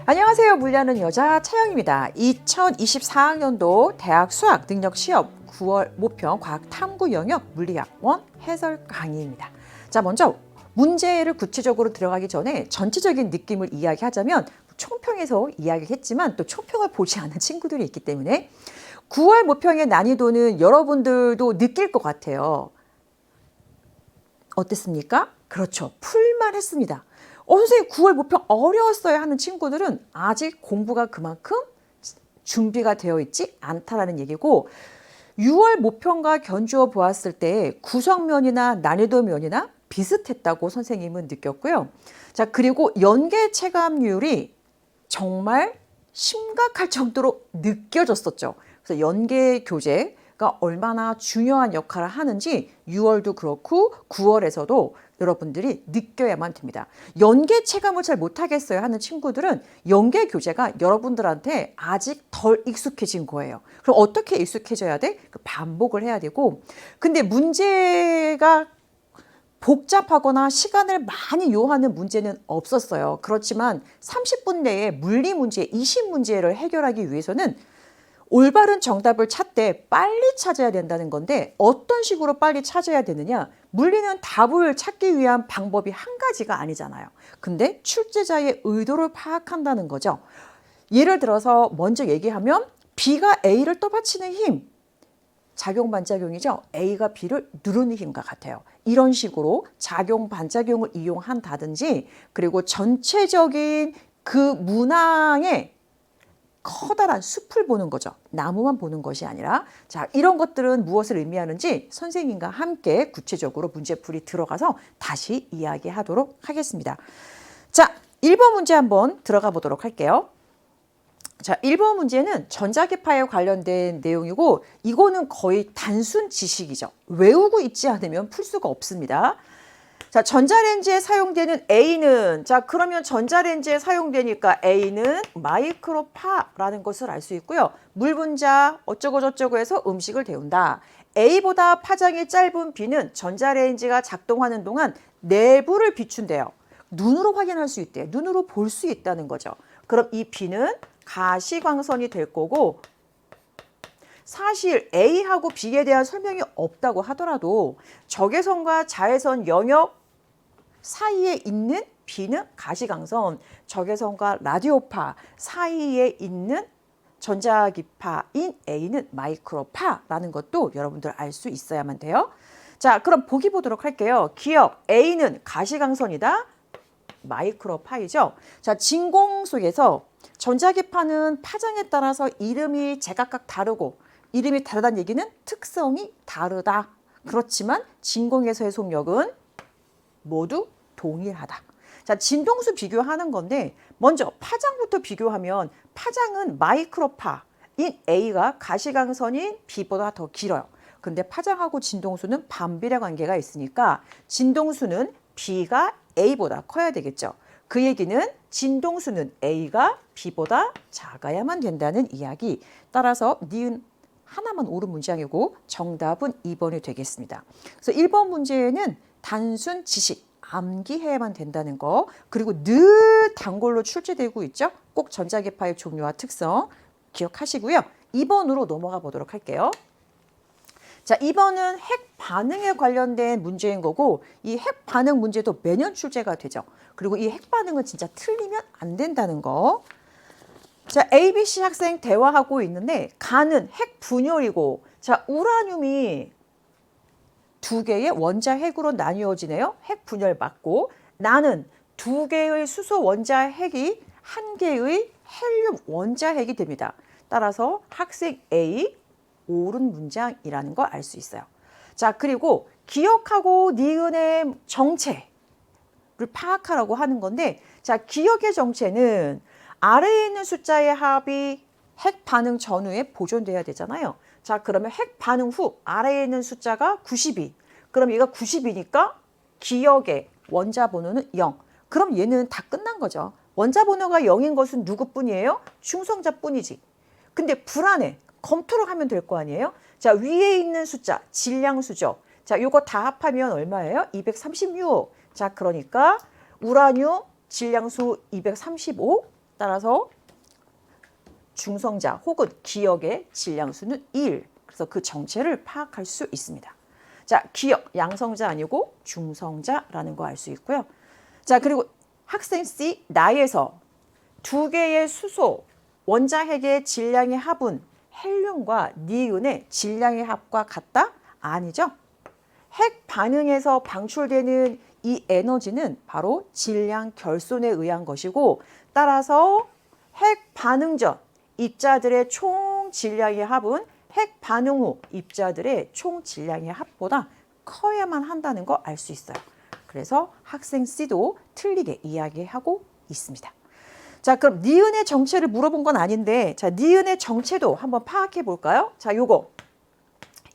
안녕하세요. 물리하는 여자 차영입니다. 2024학년도 대학 수학 능력 시험 9월 모평 과학 탐구 영역 물리학 원 해설 강의입니다. 자, 먼저 문제를 구체적으로 들어가기 전에 전체적인 느낌을 이야기하자면 총평에서 이야기했지만 또 총평을 보지 않은 친구들이 있기 때문에 9월 모평의 난이도는 여러분들도 느낄 것 같아요. 어땠습니까? 그렇죠. 풀만 했습니다. 선생님 9월 모평 어려웠어요 하는 친구들은 아직 공부가 그만큼 준비가 되어 있지 않다라는 얘기고 6월 모평과 견주어 보았을 때 구성면이나 난이도면이나 비슷했다고 선생님은 느꼈고요. 자, 그리고 연계 체감률이 정말 심각할 정도로 느껴졌었죠. 그래서 연계 교재가 얼마나 중요한 역할을 하는지 6월도 그렇고 9월에서도 여러분들이 느껴야만 됩니다. 연계 체감을 잘 못하겠어요 하는 친구들은 연계 교재가 여러분들한테 아직 덜 익숙해진 거예요. 그럼 어떻게 익숙해져야 돼? 반복을 해야 되고, 근데 문제가 복잡하거나 시간을 많이 요하는 문제는 없었어요. 그렇지만 30분 내에 물리 문제 20문제를 해결하기 위해서는 올바른 정답을 찾되 빨리 찾아야 된다는 건데 어떤 식으로 빨리 찾아야 되느냐? 물리는 답을 찾기 위한 방법이 한 가지가 아니잖아요. 근데 출제자의 의도를 파악한다는 거죠. 예를 들어서 먼저 얘기하면 B가 A를 떠받치는 힘, 작용 반작용이죠. A가 B를 누르는 힘과 같아요. 이런 식으로 작용 반작용을 이용한다든지, 그리고 전체적인 그 문항의 커다란 숲을 보는 거죠. 나무만 보는 것이 아니라. 자, 이런 것들은 무엇을 의미하는지 선생님과 함께 구체적으로 문제풀이 들어가서 다시 이야기하도록 하겠습니다. 자, 1번 문제 한번 들어가 보도록 할게요. 자, 1번 문제는 전자기파에 관련된 내용이고 이거는 거의 단순 지식이죠. 외우고 있지 않으면 풀 수가 없습니다. 자, 전자레인지에 사용되는 A는, 자, 그러면 전자레인지에 사용되니까 A는 마이크로파라는 것을 알 수 있고요. 물 분자 어쩌고 저쩌고 해서 음식을 데운다. A보다 파장이 짧은 B는 전자레인지가 작동하는 동안 내부를 비춘대요. 눈으로 확인할 수 있대요. 눈으로 볼 수 있다는 거죠. 그럼 이 B는 가시광선이 될 거고, 사실 A하고 B에 대한 설명이 없다고 하더라도 적외선과 자외선 영역 사이에 있는 B는 가시광선, 적외선과 라디오파 사이에 있는 전자기파인 A는 마이크로파라는 것도 여러분들 알 수 있어야만 돼요. 자, 그럼 보기 보도록 할게요. 기억, A는 가시광선이다, 마이크로파이죠. 자, 진공 속에서 전자기파는 파장에 따라서 이름이 제각각 다르고, 이름이 다르다는 얘기는 특성이 다르다. 그렇지만 진공에서의 속력은 모두 동일하다. 자, 진동수 비교하는 건데 먼저 파장부터 비교하면 파장은 마이크로파인 A가 가시광선인 B보다 더 길어요. 근데 파장하고 진동수는 반비례 관계가 있으니까 진동수는 B가 A보다 커야 되겠죠. 그 얘기는 진동수는 A가 B보다 작아야만 된다는 이야기. 따라서 니은 하나만 옳은 문장이고 정답은 2번이 되겠습니다. 그래서 1번 문제는 단순 지식, 암기해야만 된다는 거, 그리고 늘 단골로 출제되고 있죠. 꼭 전자기파의 종류와 특성 기억하시고요. 2번으로 넘어가 보도록 할게요. 자, 2번은 핵 반응에 관련된 문제인 거고, 이 핵 반응 문제도 매년 출제가 되죠. 그리고 이 핵 반응은 진짜 틀리면 안 된다는 거. 자, ABC 학생 대화하고 있는데 가는 핵 분열이고, 자, 우라늄이 두 개의 원자 핵으로 나뉘어지네요. 핵 분열 맞고, 나는 두 개의 수소 원자 핵이 한 개의 헬륨 원자 핵이 됩니다. 따라서 학생 A 옳은 문장이라는 걸 알 수 있어요. 자, 그리고 기억하고 니은의 정체를 파악하라고 하는 건데, 자, 기억의 정체는 아래에 있는 숫자의 합이 핵 반응 전후에 보존돼야 되잖아요. 자, 그러면 핵 반응 후 아래에 있는 숫자가 92. 그럼 얘가 90이니까 기억의 원자 번호는 0. 그럼 얘는 다 끝난 거죠. 원자 번호가 0인 것은 누구뿐이에요? 충성자뿐이지. 근데 불안해. 검토를 하면 될 거 아니에요? 자, 위에 있는 숫자 질량수죠. 자, 요거 다 합하면 얼마예요? 236. 자, 그러니까 우라늄 질량수 235, 따라서 중성자 혹은 기역의 질량수는 1. 그래서 그 정체를 파악할 수 있습니다. 자, 기역, 양성자 아니고 중성자라는 거 알 수 있고요. 자, 그리고 학생 C, 나에서 두 개의 수소, 원자핵의 질량의 합은 헬륨과 니은의 질량의 합과 같다? 아니죠. 핵 반응에서 방출되는 이 에너지는 바로 질량 결손에 의한 것이고, 따라서 핵 반응 전 입자들의 총 질량의 합은 핵 반응 후 입자들의 총 질량의 합보다 커야만 한다는 거 알 수 있어요. 그래서 학생 C도 틀리게 이야기하고 있습니다. 자, 그럼 니은의 정체를 물어본 건 아닌데, 자, 니은의 정체도 한번 파악해 볼까요? 자, 요거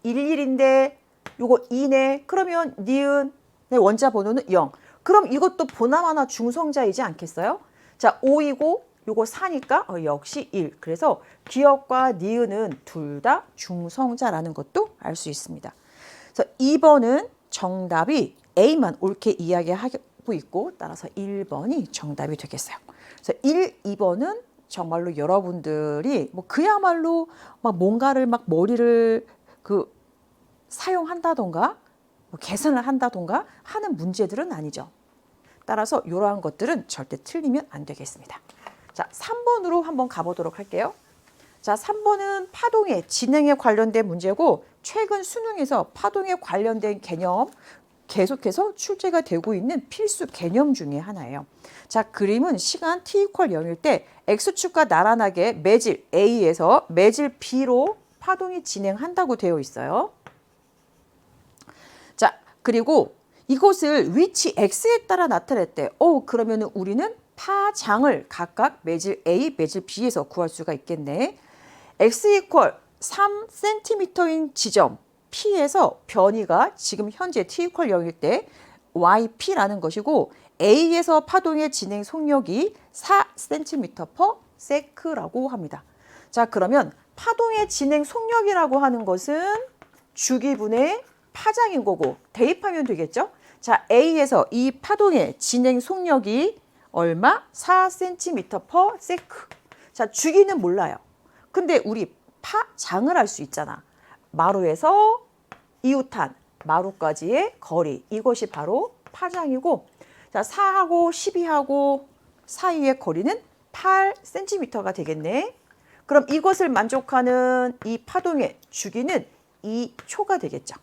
11인데 요거 2네. 그러면 니은의 원자 번호는 0. 그럼 이것도 보나마나 중성자이지 않겠어요? 자, 5이고 요거 4니까 역시 1. 그래서 기역과 니은은 둘 다 중성자라는 것도 알 수 있습니다. 그래서 2번은 정답이 A만 옳게 이야기하고 있고, 따라서 1번이 정답이 되겠어요. 그래서 1, 2번은 정말로 여러분들이 뭐 그야말로 막 뭔가를 막 머리를 사용한다던가 뭐 계산을 한다던가 하는 문제들은 아니죠. 따라서 이러한 것들은 절대 틀리면 안 되겠습니다. 자, 3번으로 한번 가보도록 할게요. 자, 3번은 파동의 진행에 관련된 문제고, 최근 수능에서 파동에 관련된 개념 계속해서 출제가 되고 있는 필수 개념 중에 하나예요. 자, 그림은 시간 t=0일 때 x축과 나란하게 매질 A에서 매질 B로 파동이 진행한다고 되어 있어요. 자, 그리고 이것을 위치 x에 따라 나타냈대. 그러면 우리는 파장을 각각 매질 A, 매질 B에서 구할 수가 있겠네. x = 3cm인 지점 P에서 변이가 지금 현재 t = 0일 때 yp라는 것이고, A에서 파동의 진행 속력이 4cm/s라고 합니다. 자, 그러면 파동의 진행 속력이라고 하는 것은 주기분의 파장인 거고 대입하면 되겠죠? 자, A에서 이 파동의 진행 속력이 얼마? 4cm/s. 자, 주기는 몰라요. 근데 우리 파장을 알 수 있잖아. 마루에서 이웃한 마루까지의 거리, 이것이 바로 파장이고, 자, 4하고 12하고 사이의 거리는 8cm가 되겠네. 그럼 이것을 만족하는 이 파동의 주기는 2초가 되겠죠.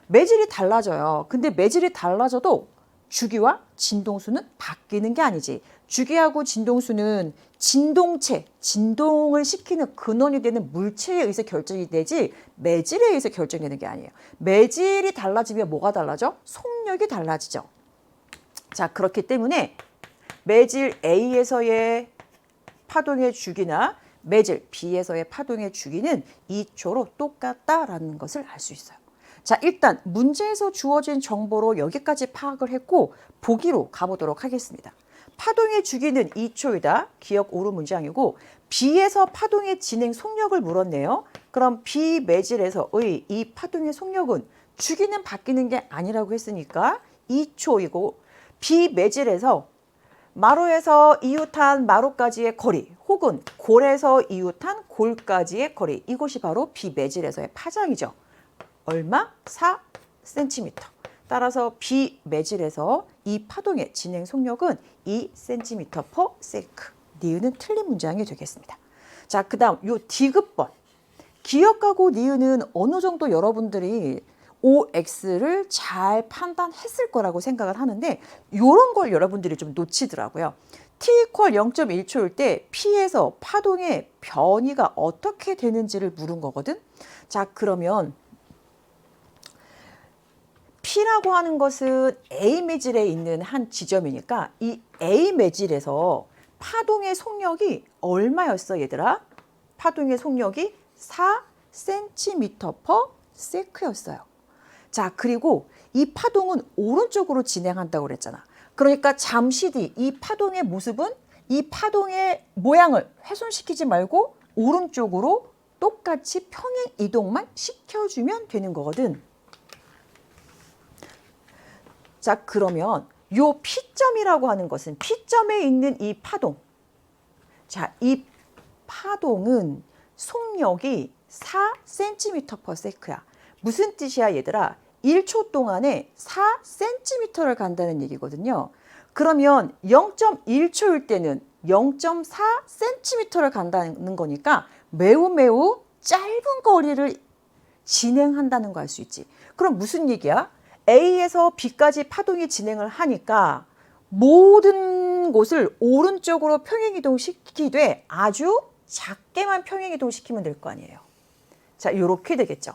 매질이 달라져요. 근데 매질이 달라져도 주기와 진동수는 바뀌는 게 아니지. 주기하고 진동수는 진동체, 진동을 시키는 근원이 되는 물체에 의해서 결정이 되지 매질에 의해서 결정되는 게 아니에요. 매질이 달라지면 뭐가 달라져? 속력이 달라지죠. 자, 그렇기 때문에 매질 A에서의 파동의 주기나 매질 B에서의 파동의 주기는 2초로 똑같다라는 것을 알 수 있어요. 자, 일단 문제에서 주어진 정보로 여기까지 파악을 했고, 보기로 가보도록 하겠습니다. 파동의 주기는 2초이다. 기억 오류 문장이고, B에서 파동의 진행 속력을 물었네요. 그럼 B 매질에서의 이 파동의 속력은 주기는 바뀌는 게 아니라고 했으니까 2초이고, B 매질에서 마루에서 이웃한 마루까지의 거리, 혹은 골에서 이웃한 골까지의 거리, 이것이 바로 B 매질에서의 파장이죠. 얼마? 4cm. 따라서 B 매질에서 이 파동의 진행 속력은 2cm/s. 니은은 틀린 문장이 되겠습니다. 자, 그 다음 요 디귿번. 기역하고 니은은 어느 정도 여러분들이 OX를 잘 판단했을 거라고 생각을 하는데, 이런 걸 여러분들이 좀 놓치더라고요. t = 0.1초일 때 P에서 파동의 변이가 어떻게 되는지를 물은 거거든. 자, 그러면 P라고 하는 것은 A 매질에 있는 한 지점이니까 이 A 매질에서 파동의 속력이 얼마였어, 얘들아? 파동의 속력이 4cm/s였어요. 자, 그리고 이 파동은 오른쪽으로 진행한다고 그랬잖아. 그러니까 잠시 뒤 이 파동의 모습은 이 파동의 모양을 훼손시키지 말고 오른쪽으로 똑같이 평행 이동만 시켜주면 되는 거거든. 자, 그러면 요 P점이라고 하는 것은 P점에 있는 이 파동, 자, 이 파동은 속력이 4cm/s야. 무슨 뜻이야, 얘들아? 1초 동안에 4cm를 간다는 얘기거든요. 그러면 0.1초일 때는 0.4cm를 간다는 거니까 매우 짧은 거리를 진행한다는 거 알 수 있지. 그럼 무슨 얘기야? A에서 B까지 파동이 진행을 하니까 모든 곳을 오른쪽으로 평행이동시키되 아주 작게만 평행이동시키면 될 거 아니에요. 자, 이렇게 되겠죠.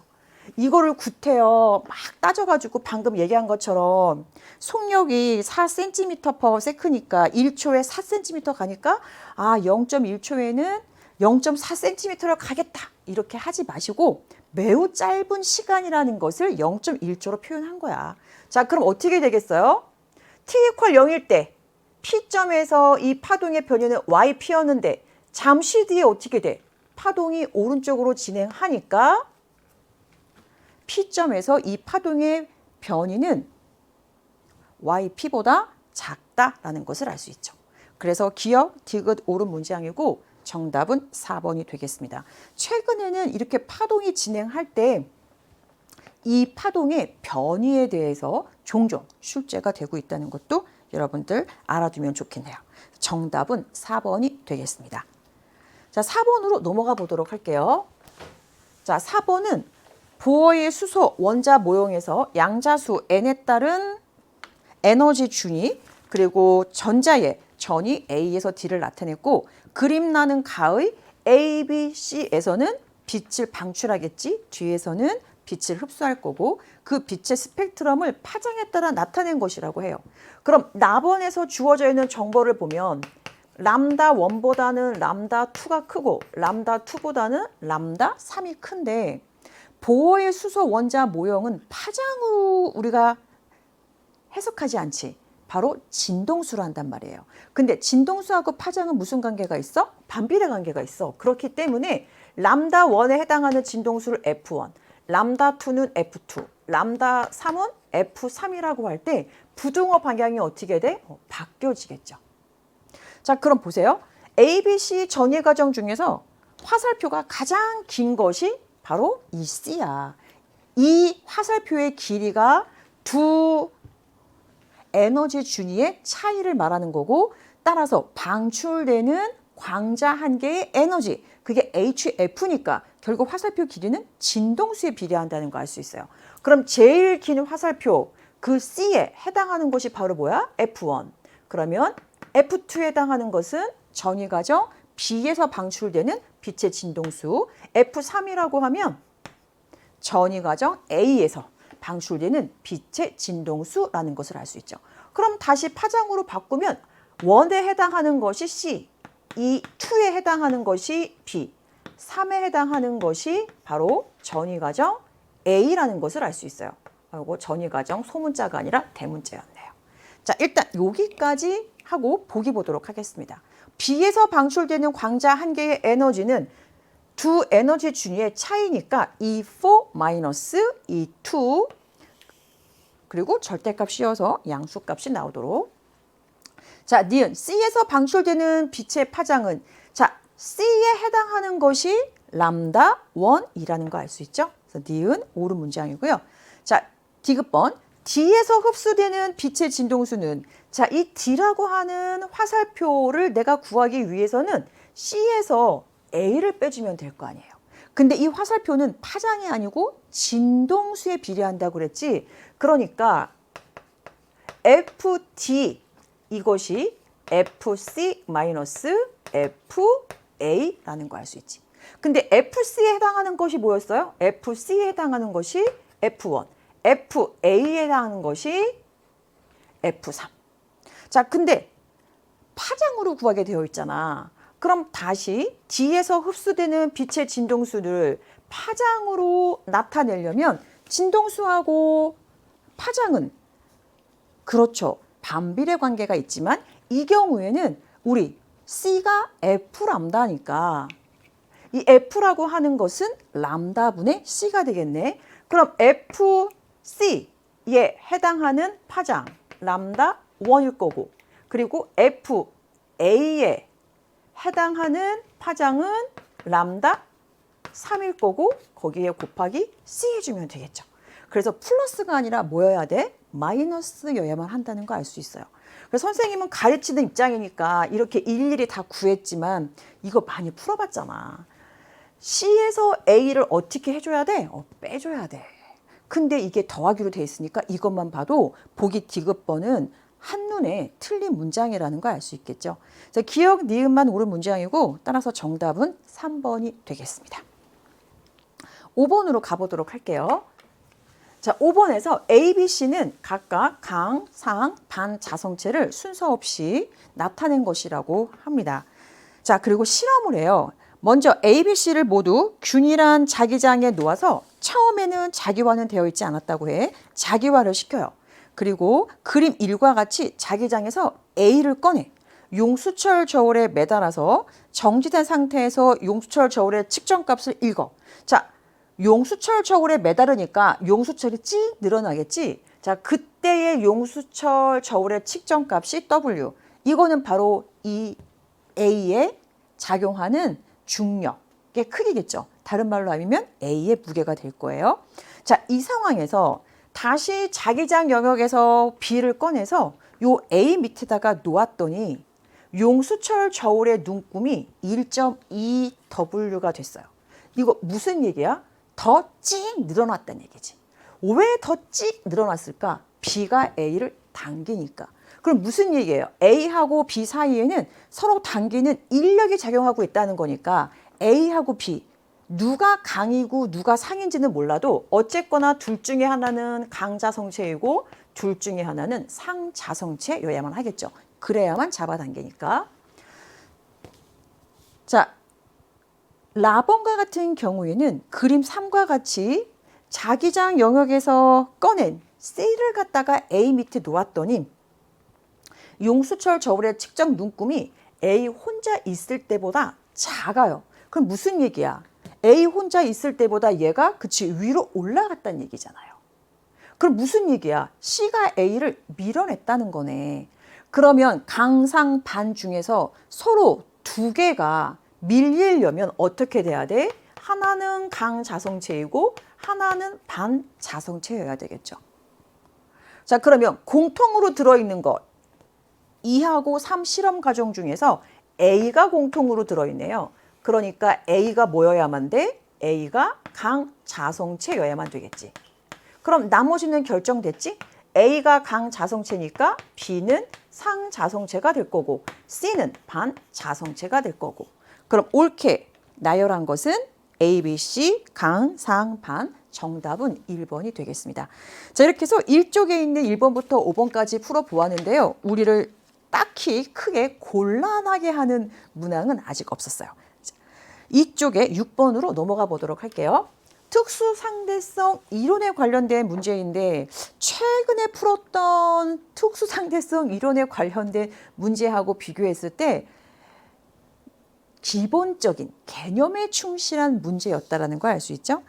이거를 구태여 막 따져가지고 방금 얘기한 것처럼 속력이 4cm/s니까 1초에 4cm 가니까 0.1초에는 0.4cm를 가겠다. 이렇게 하지 마시고 매우 짧은 시간이라는 것을 0.1초로 표현한 거야. 자, 그럼 어떻게 되겠어요? t = 0일 때 P점에서 이 파동의 변이는 yp였는데 잠시 뒤에 어떻게 돼? 파동이 오른쪽으로 진행하니까 P점에서 이 파동의 변이는 yp보다 작다라는 것을 알 수 있죠. 그래서 기역, 디귿, 옳은 문장이고 정답은 4번이 되겠습니다. 최근에는 이렇게 파동이 진행할 때 이 파동의 변이에 대해서 종종 출제가 되고 있다는 것도 여러분들 알아두면 좋겠네요. 정답은 4번이 되겠습니다. 자, 4번으로 넘어가 보도록 할게요. 자, 4번은 보어의 수소 원자 모형에서 양자수 n에 따른 에너지 준위 그리고 전자의 전이 A에서 D를 나타냈고 그림 나는 가의 A, B, C에서는 빛을 방출하겠지. 뒤에서는 빛을 흡수할 거고 그 빛의 스펙트럼을 파장에 따라 나타낸 것이라고 해요. 그럼 나번에서 주어져 있는 정보를 보면 람다 1보다는 람다 2가 크고 람다 2보다는 람다 3이 큰데 보어의 수소 원자 모형은 파장으로 우리가 해석하지 않지. 바로 진동수로 한단 말이에요. 근데 진동수하고 파장은 무슨 관계가 있어? 반비례 관계가 있어. 그렇기 때문에 람다 1에 해당하는 진동수를 F1, 람다 2는 F2, 람다 3은 F3이라고 할 때 부등호 방향이 어떻게 돼? 바뀌어지겠죠. 자, 그럼 보세요. ABC 전이 과정 중에서 화살표가 가장 긴 것이 바로 이 C야. 이 화살표의 길이가 두 에너지 준위의 차이를 말하는 거고 따라서 방출되는 광자 한 개의 에너지 그게 HF니까 결국 화살표 길이는 진동수에 비례한다는 거 알 수 있어요. 그럼 제일 긴 화살표 그 C에 해당하는 것이 바로 뭐야? F1. 그러면 F2에 해당하는 것은 전이 과정 B에서 방출되는 빛의 진동수 F3이라고 하면 전이 과정 A에서 방출되는 빛의 진동수라는 것을 알 수 있죠. 그럼 다시 파장으로 바꾸면 1에 해당하는 것이 C, 이 2에 해당하는 것이 B, 3에 해당하는 것이 바로 전이 과정 A라는 것을 알 수 있어요. 이거 전이 과정 소문자가 아니라 대문자였네요. 자, 일단 여기까지 하고 보기 보도록 하겠습니다. B에서 방출되는 광자 한 개의 에너지는 두 에너지 준위의 차이니까 E4 마이너스 E2 그리고 절대값 씌워서 양수값이 나오도록. 자, 니은 C에서 방출되는 빛의 파장은 자, C에 해당하는 것이 람다 1이라는 거 알 수 있죠? 그래서 니은 옳은 문장이고요. 자, 디귿번 D에서 흡수되는 빛의 진동수는 자, 이 D라고 하는 화살표를 내가 구하기 위해서는 C에서 A를 빼주면 될 거 아니에요. 근데 이 화살표는 파장이 아니고 진동수에 비례한다고 그랬지. 그러니까 FD 이것이 FC 마이너스 FA라는 거 알 수 있지. 근데 FC에 해당하는 것이 뭐였어요? FC에 해당하는 것이 F1, FA에 해당하는 것이 F3. 자, 근데 파장으로 구하게 되어 있잖아. 그럼 다시 D에서 흡수되는 빛의 진동수를 파장으로 나타내려면 진동수하고 파장은 그렇죠. 반비례 관계가 있지만 이 경우에는 우리 C가 F 람다니까 이 F라고 하는 것은 람다분의 C가 되겠네. 그럼 FC에 해당하는 파장 람다 1일 거고 그리고 FA에 해당하는 파장은 람다 3일 거고 거기에 곱하기 C 해주면 되겠죠. 그래서 플러스가 아니라 뭐여야 돼? 마이너스여야만 한다는 거 알 수 있어요. 그래서 선생님은 가르치는 입장이니까 이렇게 일일이 다 구했지만 이거 많이 풀어봤잖아. C에서 A를 어떻게 해줘야 돼? 빼줘야 돼. 근데 이게 더하기로 돼 있으니까 이것만 봐도 보기 디귿번은 한눈에 틀린 문장이라는 걸 알 수 있겠죠. 그래서 기억, 니은만 옳은 문장이고 따라서 정답은 3번이 되겠습니다. 5번으로 가보도록 할게요. 자, 5번에서 A, B, C는 각각 강, 상, 반 자성체를 순서 없이 나타낸 것이라고 합니다. 자, 그리고 실험을 해요. 먼저 A, B, C를 모두 균일한 자기장에 놓아서 처음에는 자기화는 되어 있지 않았다고 해. 자기화를 시켜요. 그리고 그림 1과 같이 자기장에서 A를 꺼내 용수철 저울에 매달아서 정지된 상태에서 용수철 저울의 측정값을 읽어. 자, 용수철 저울에 매달으니까 용수철이 찌 늘어나겠지. 자, 그때의 용수철 저울의 측정값이 W. 이거는 바로 이 A에 작용하는 중력의 크기겠죠. 다른 말로 하면 A의 무게가 될 거예요. 자, 이 상황에서 다시 자기장 영역에서 B를 꺼내서 요 A 밑에다가 놓았더니 용수철 저울의 눈금이 1.2W가 됐어요. 이거 무슨 얘기야? 더 찍 늘어났다는 얘기지. 왜 더 찍 늘어났을까? B가 A를 당기니까. 그럼 무슨 얘기예요? A하고 B 사이에는 서로 당기는 인력이 작용하고 있다는 거니까 A하고 B 누가 강이고 누가 상인지는 몰라도 어쨌거나 둘 중에 하나는 강자성체이고 둘 중에 하나는 상자성체여야만 하겠죠. 그래야만 잡아당기니까. 자, 라번과 같은 경우에는 그림 3과 같이 자기장 영역에서 꺼낸 C를 갖다가 A 밑에 놓았더니 용수철 저울의 측정 눈금이 A 혼자 있을 때보다 작아요. 그럼 무슨 얘기야? A 혼자 있을 때보다 얘가 위로 올라갔다는 얘기잖아요. 그럼 무슨 얘기야? C가 A를 밀어냈다는 거네. 그러면 강상 반 중에서 서로 두 개가 밀리려면 어떻게 돼야 돼? 하나는 강자성체이고 하나는 반자성체여야 되겠죠. 자, 그러면 공통으로 들어있는 것 2하고 3 실험 과정 중에서 A가 공통으로 들어있네요. 그러니까 A가 뭐여야만 돼? A가 강자성체여야만 되겠지. 그럼 나머지는 결정됐지? A가 강자성체니까 B는 상자성체가 될 거고 C는 반자성체가 될 거고. 그럼 옳게 나열한 것은 A, B, C, 강, 상, 반. 정답은 1번이 되겠습니다. 자, 이렇게 해서 1쪽에 있는 1번부터 5번까지 풀어보았는데요. 우리를 딱히 크게 곤란하게 하는 문항은 아직 없었어요. 이쪽에 6번으로 넘어가 보도록 할게요. 특수상대성 이론에 관련된 문제인데 최근에 풀었던 특수상대성 이론에 관련된 문제하고 비교했을 때 기본적인 개념에 충실한 문제였다라는 걸 알 수 있죠.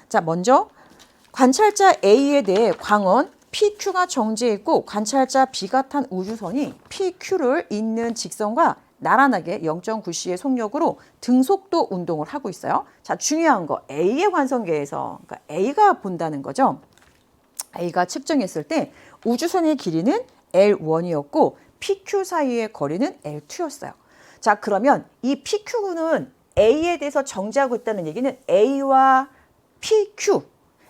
자, 먼저 관찰자 A에 대해 광원 PQ가 정지해 있고 관찰자 B가 탄 우주선이 PQ를 잇는 직선과 나란하게 0.9c의 속력으로 등속도 운동을 하고 있어요. 자, 중요한 거 A의 관성계에서 그러니까 A가 본다는 거죠. A가 측정했을 때 우주선의 길이는 L1이었고 PQ 사이의 거리는 L2였어요. 자, 그러면 이 PQ는 A에 대해서 정지하고 있다는 얘기는 A와 PQ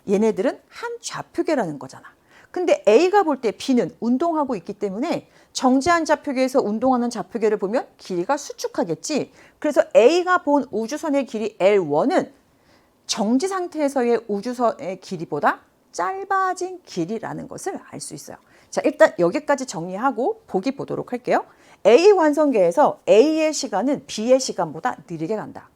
얘네들은 한 좌표계라는 거잖아. 근데 A가 볼 때 B는 운동하고 있기 때문에 정지한 좌표계에서 운동하는 좌표계를 보면 길이가 수축하겠지. 그래서 A가 본 우주선의 길이 L1은 정지 상태에서의 우주선의 길이보다 짧아진 길이라는 것을 알 수 있어요. 자, 일단 여기까지 정리하고 보기 보도록 할게요. A 관성계에서 A의 시간은 B의 시간보다 느리게 간다.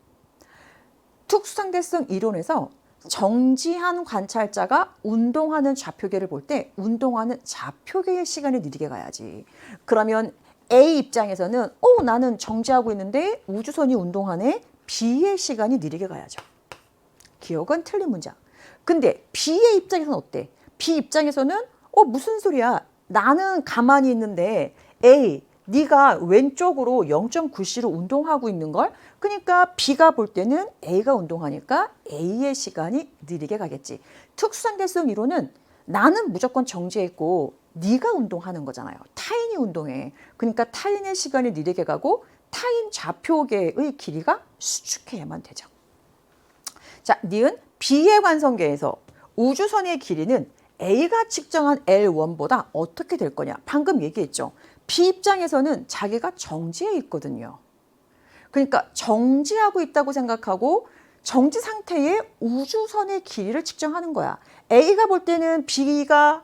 특수상대성 이론에서 정지한 관찰자가 운동하는 좌표계를 볼 때 운동하는 좌표계의 시간이 느리게 가야지. 그러면 A 입장에서는 나는 정지하고 있는데 우주선이 운동하네. B의 시간이 느리게 가야죠. 기억은 틀린 문장. 근데 B의 입장에서는 어때? B 입장에서는 무슨 소리야? 나는 가만히 있는데 A 네가 왼쪽으로 0.9c로 운동하고 있는 걸, 그러니까 B가 볼 때는 A가 운동하니까 A의 시간이 느리게 가겠지. 특수상대성 이론은 나는 무조건 정지해 있고 네가 운동하는 거잖아요. 타인이 운동해. 그러니까 타인의 시간이 느리게 가고 타인 좌표계의 길이가 수축해야만 되죠. 자, 니은 B의 관성계에서 우주선의 길이는 A가 측정한 L1보다 어떻게 될 거냐. 방금 얘기했죠. B 입장에서는 자기가 정지해 있거든요. 그러니까 정지하고 있다고 생각하고 정지 상태의 우주선의 길이를 측정하는 거야. A가 볼 때는 B가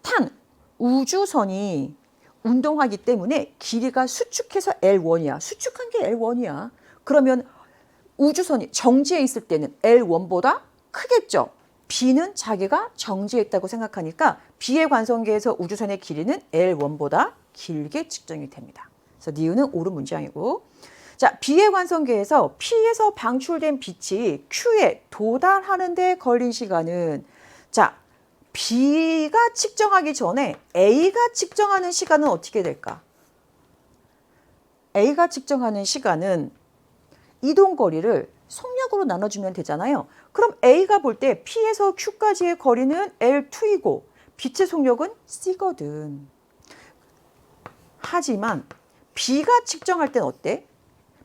탄 우주선이 운동하기 때문에 길이가 수축해서 L1이야. 수축한 게 L1이야. 그러면 우주선이 정지해 있을 때는 L1보다 크겠죠. B는 자기가 정지해 있다고 생각하니까 B의 관성계에서 우주선의 길이는 L1보다 길게 측정이 됩니다. 그래서 니은은 옳은 문장이고, 자, B의 관성계에서 P에서 방출된 빛이 Q에 도달하는 데 걸린 시간은, 자, B가 측정하기 전에 A가 측정하는 시간은 어떻게 될까? A가 측정하는 시간은 이동거리를 속력으로 나눠주면 되잖아요. 그럼 A가 볼 때 P에서 Q까지의 거리는 L2이고 빛의 속력은 C거든. 하지만 B가 측정할 땐 어때?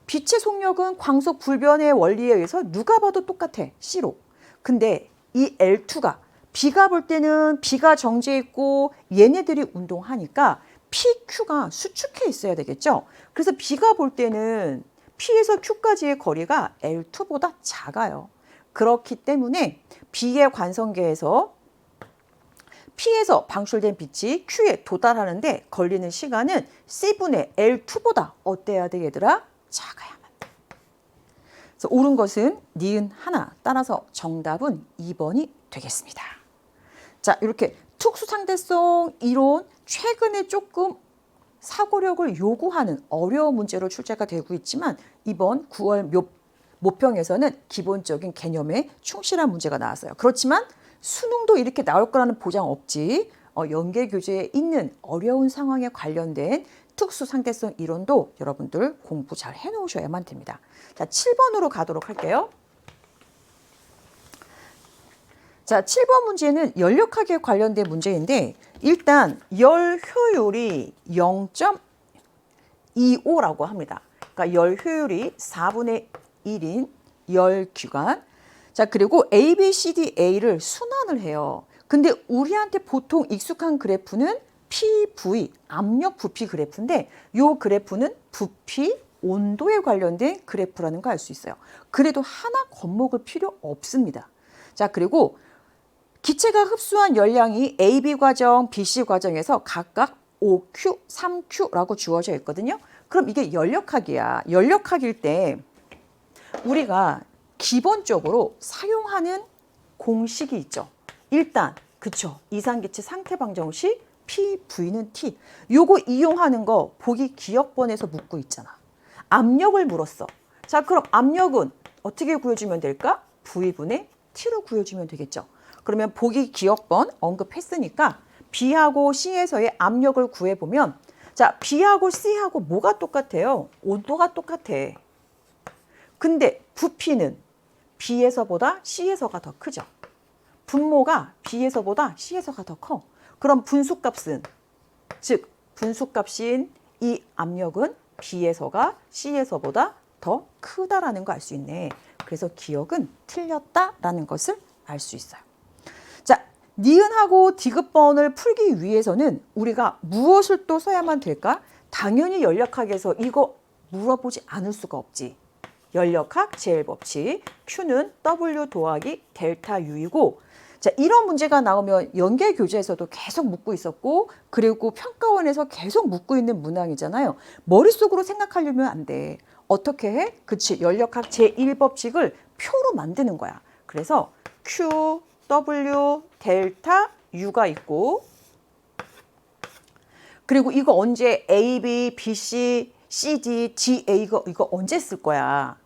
빛의 속력은 광속 불변의 원리에 의해서 누가 봐도 똑같아. C로. 근데 이 L2가 B가 볼 때는 B가 정지해 있고 얘네들이 운동하니까 PQ가 수축해 있어야 되겠죠. 그래서 B가 볼 때는 P에서 Q까지의 거리가 L2보다 작아요. 그렇기 때문에 B의 관성계에서 P에서 방출된 빛이 Q에 도달하는데 걸리는 시간은 C분의 L2보다 어때야 돼, 얘들아? 작아야만 돼. 그래서 옳은 것은 니은 하나. 따라서 정답은 2번이 되겠습니다. 자, 이렇게 특수상대성 이론 최근에 조금 사고력을 요구하는 어려운 문제로 출제가 되고 있지만 이번 9월 모평에서는 기본적인 개념에 충실한 문제가 나왔어요. 그렇지만 수능도 이렇게 나올 거라는 보장 없지. 연계교재에 있는 어려운 상황에 관련된 특수상대성 이론도 여러분들 공부 잘 해놓으셔야만 됩니다. 자, 7번으로 가도록 할게요. 자, 7번 문제는 연력학에 관련된 문제인데 일단 열 효율이 0.25라고 합니다. 그러니까 열 효율이 4분의 1인 열 기관. 자, 그리고 A, B, C, D, A를 순환을 해요. 근데 우리한테 보통 익숙한 그래프는 PV, 압력 부피 그래프인데 이 그래프는 부피, 온도에 관련된 그래프라는 거 알 수 있어요. 그래도 하나 겁먹을 필요 없습니다. 자, 그리고 기체가 흡수한 열량이 AB 과정, BC 과정에서 각각 5Q, 3Q라고 주어져 있거든요. 그럼 이게 연력학이야. 연력학일 때 우리가 기본적으로 사용하는 공식이 있죠. 일단 그쵸. 이산기체 상태 방정식 PV는 T. 요거 이용하는 거 보기 기억번에서 묻고 있잖아. 압력을 물었어. 자, 그럼 압력은 어떻게 구해주면 될까? V분의 T로 구해주면 되겠죠. 그러면 보기 기억번 언급했으니까 B하고 C에서의 압력을 구해보면 자, B하고 C하고 뭐가 똑같아요? 온도가 똑같아. 근데 부피는 B에서보다 C에서가 더 크죠. 분모가 B에서보다 C에서가 더 커. 그럼 분수값은 즉 분수값인 이 압력은 B에서가 C에서보다 더 크다라는 거 알 수 있네. 그래서 기억은 틀렸다라는 것을 알 수 있어요. 자, 니은하고 디귿번을 풀기 위해서는 우리가 무엇을 또 써야만 될까? 당연히 연력학에서 이거 물어보지 않을 수가 없지. 연력학 제일법칙 Q는 W 더하기 델타 U이고 자, 이런 문제가 나오면 연계교재에서도 계속 묻고 있었고 그리고 평가원에서 계속 묻고 있는 문항이잖아요. 머릿속으로 생각하려면 안 돼. 어떻게 해? 그치, 연력학 제1법칙을 표로 만드는 거야. 그래서 Q, W, 델타, U가 있고 그리고 이거 언제 A, B, B, C, C, D, D, A 이거 언제 쓸 거야?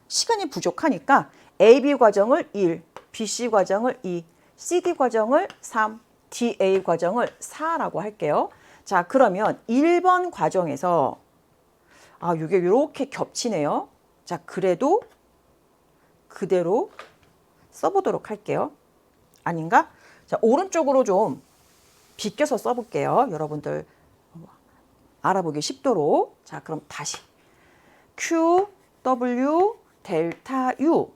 시간이 부족하니까 A, B 과정을 1, B, C 과정을 2, C, D 과정을 3, D, A 과정을 4라고 할게요. 자, 그러면 1번 과정에서 이게 이렇게 겹치네요. 자, 그래도 그대로 써보도록 할게요. 아닌가? 자, 오른쪽으로 좀 비껴서 써볼게요. 여러분들 알아보기 쉽도록. 자, 그럼 다시 Q, W, 델타 U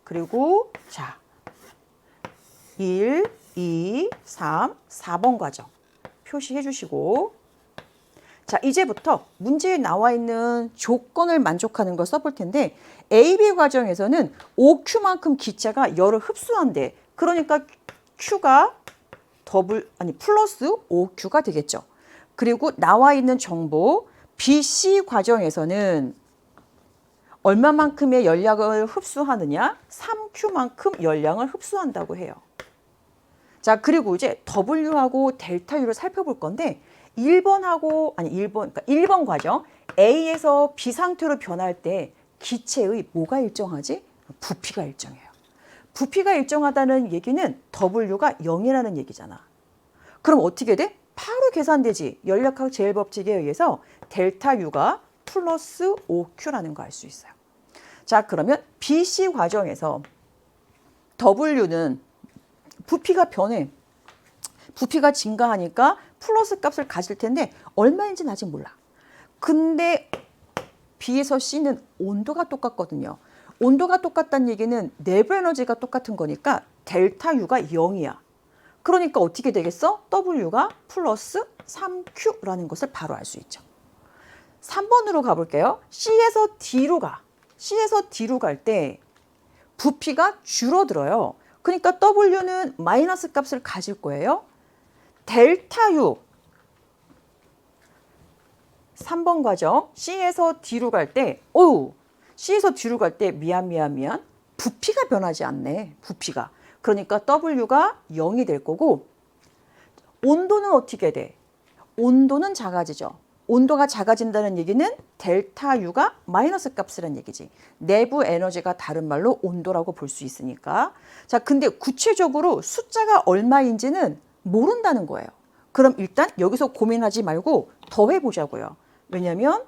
그리고 자 1, 2, 3, 4번 과정 표시해 주시고 자 이제부터 문제에 나와 있는 조건을 만족하는 걸 써볼 텐데 AB 과정에서는 OQ만큼 기체가 열을 흡수한대. 그러니까 Q가 플러스 OQ가 되겠죠. 그리고 나와 있는 정보 BC 과정에서는 얼마만큼의 열량을 흡수하느냐? 3Q만큼 열량을 흡수한다고 해요. 자, 그리고 이제 W하고 델타 U를 살펴볼 건데 1번 과정 A에서 B 상태로 변할 때 기체의 뭐가 일정하지? 부피가 일정해요. 부피가 일정하다는 얘기는 W가 0이라는 얘기잖아. 그럼 어떻게 돼? 바로 계산되지. 연력학 제일법칙에 의해서 델타 U가 플러스 5Q라는 거 알 수 있어요. 자, 그러면 BC 과정에서 W는 부피가 변해. 부피가 증가하니까 플러스 값을 가질 텐데 얼마인지는 아직 몰라. 근데 B에서 C는 온도가 똑같거든요. 온도가 똑같다는 얘기는 내부 에너지가 똑같은 거니까 델타 U가 0이야. 그러니까 어떻게 되겠어? W가 플러스 3Q라는 것을 바로 알 수 있죠. 3번으로 가볼게요. C에서 D로 가. C에서 D로 갈 때 부피가 줄어들어요. 그러니까 W는 마이너스 값을 가질 거예요. 델타 U 3번 과정 C에서 D로 갈 때 C에서 D로 갈 때 미안 부피가 변하지 않네. 부피가. 그러니까 W가 0이 될 거고 온도는 어떻게 돼? 온도는 작아지죠. 온도가 작아진다는 얘기는 델타 U가 마이너스 값이라는 얘기지. 내부 에너지가 다른 말로 온도라고 볼 수 있으니까. 자, 근데 구체적으로 숫자가 얼마인지는 모른다는 거예요. 그럼 일단 여기서 고민하지 말고 더 해보자고요. 왜냐하면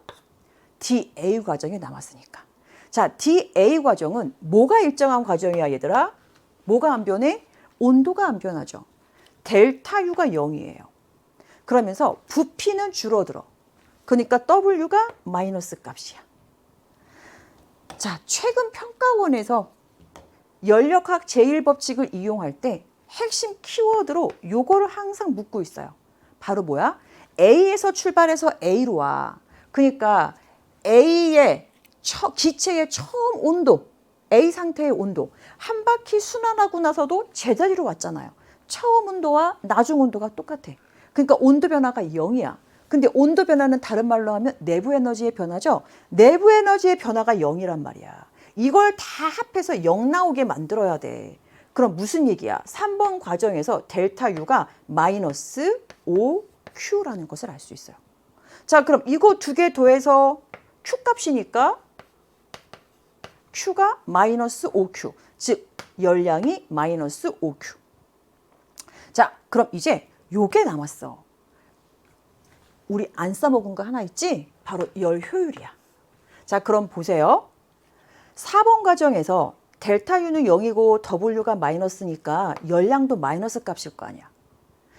DA 과정이 남았으니까. 자, DA 과정은 뭐가 일정한 과정이야, 얘들아? 뭐가 안 변해? 온도가 안 변하죠. 델타 U가 0이에요. 그러면서 부피는 줄어들어. 그러니까 W가 마이너스 값이야. 자, 최근 평가원에서 연력학 제1법칙을 이용할 때 핵심 키워드로 요거를 항상 묻고 있어요. 바로 뭐야? A에서 출발해서 A로 와. 그러니까 A의 기체의 처음 온도, A 상태의 온도. 한 바퀴 순환하고 나서도 제자리로 왔잖아요. 처음 온도와 나중 온도가 똑같아. 그러니까 온도 변화가 0이야. 근데 온도 변화는 다른 말로 하면 내부 에너지의 변화죠. 내부 에너지의 변화가 0이란 말이야. 이걸 다 합해서 0 나오게 만들어야 돼. 그럼 무슨 얘기야? 3번 과정에서 델타 U가 마이너스 5Q라는 것을 알 수 있어요. 자, 그럼 이거 두 개 더해서 Q 값이니까 Q가 마이너스 5Q. 즉, 열량이 마이너스 5Q. 자, 그럼 이제 요게 남았어. 우리 안 써먹은 거 하나 있지? 바로 열 효율이야. 자, 그럼 보세요. 4번 과정에서 델타 U는 0이고 W가 마이너스니까 열량도 마이너스 값일 거 아니야.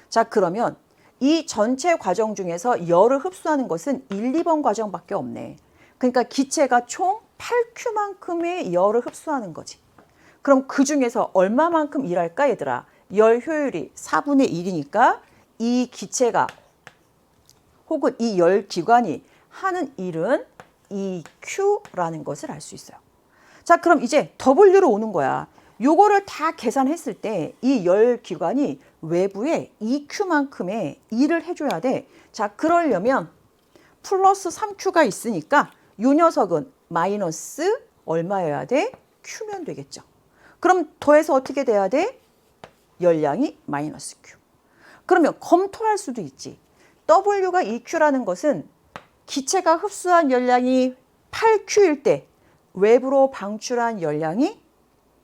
자, 그러면 이 전체 과정 중에서 열을 흡수하는 것은 1, 2번 과정밖에 없네. 그러니까 기체가 총 8Q만큼의 열을 흡수하는 거지. 그럼 그 중에서 얼마만큼 일할까, 얘들아? 열 효율이 4분의 1이니까 이 기체가 혹은 이 열 기관이 하는 일은 EQ라는 것을 알 수 있어요. 자, 그럼 이제 W로 오는 거야. 요거를 다 계산했을 때 이 열 기관이 외부에 EQ만큼의 일을 해줘야 돼. 자, 그러려면 플러스 3Q가 있으니까 요 녀석은 마이너스 얼마여야 돼? Q면 되겠죠. 그럼 더해서 어떻게 돼야 돼? 열량이 마이너스 Q. 그러면 검토할 수도 있지. W가 EQ라는 것은 기체가 흡수한 열량이 8Q일 때 외부로 방출한 열량이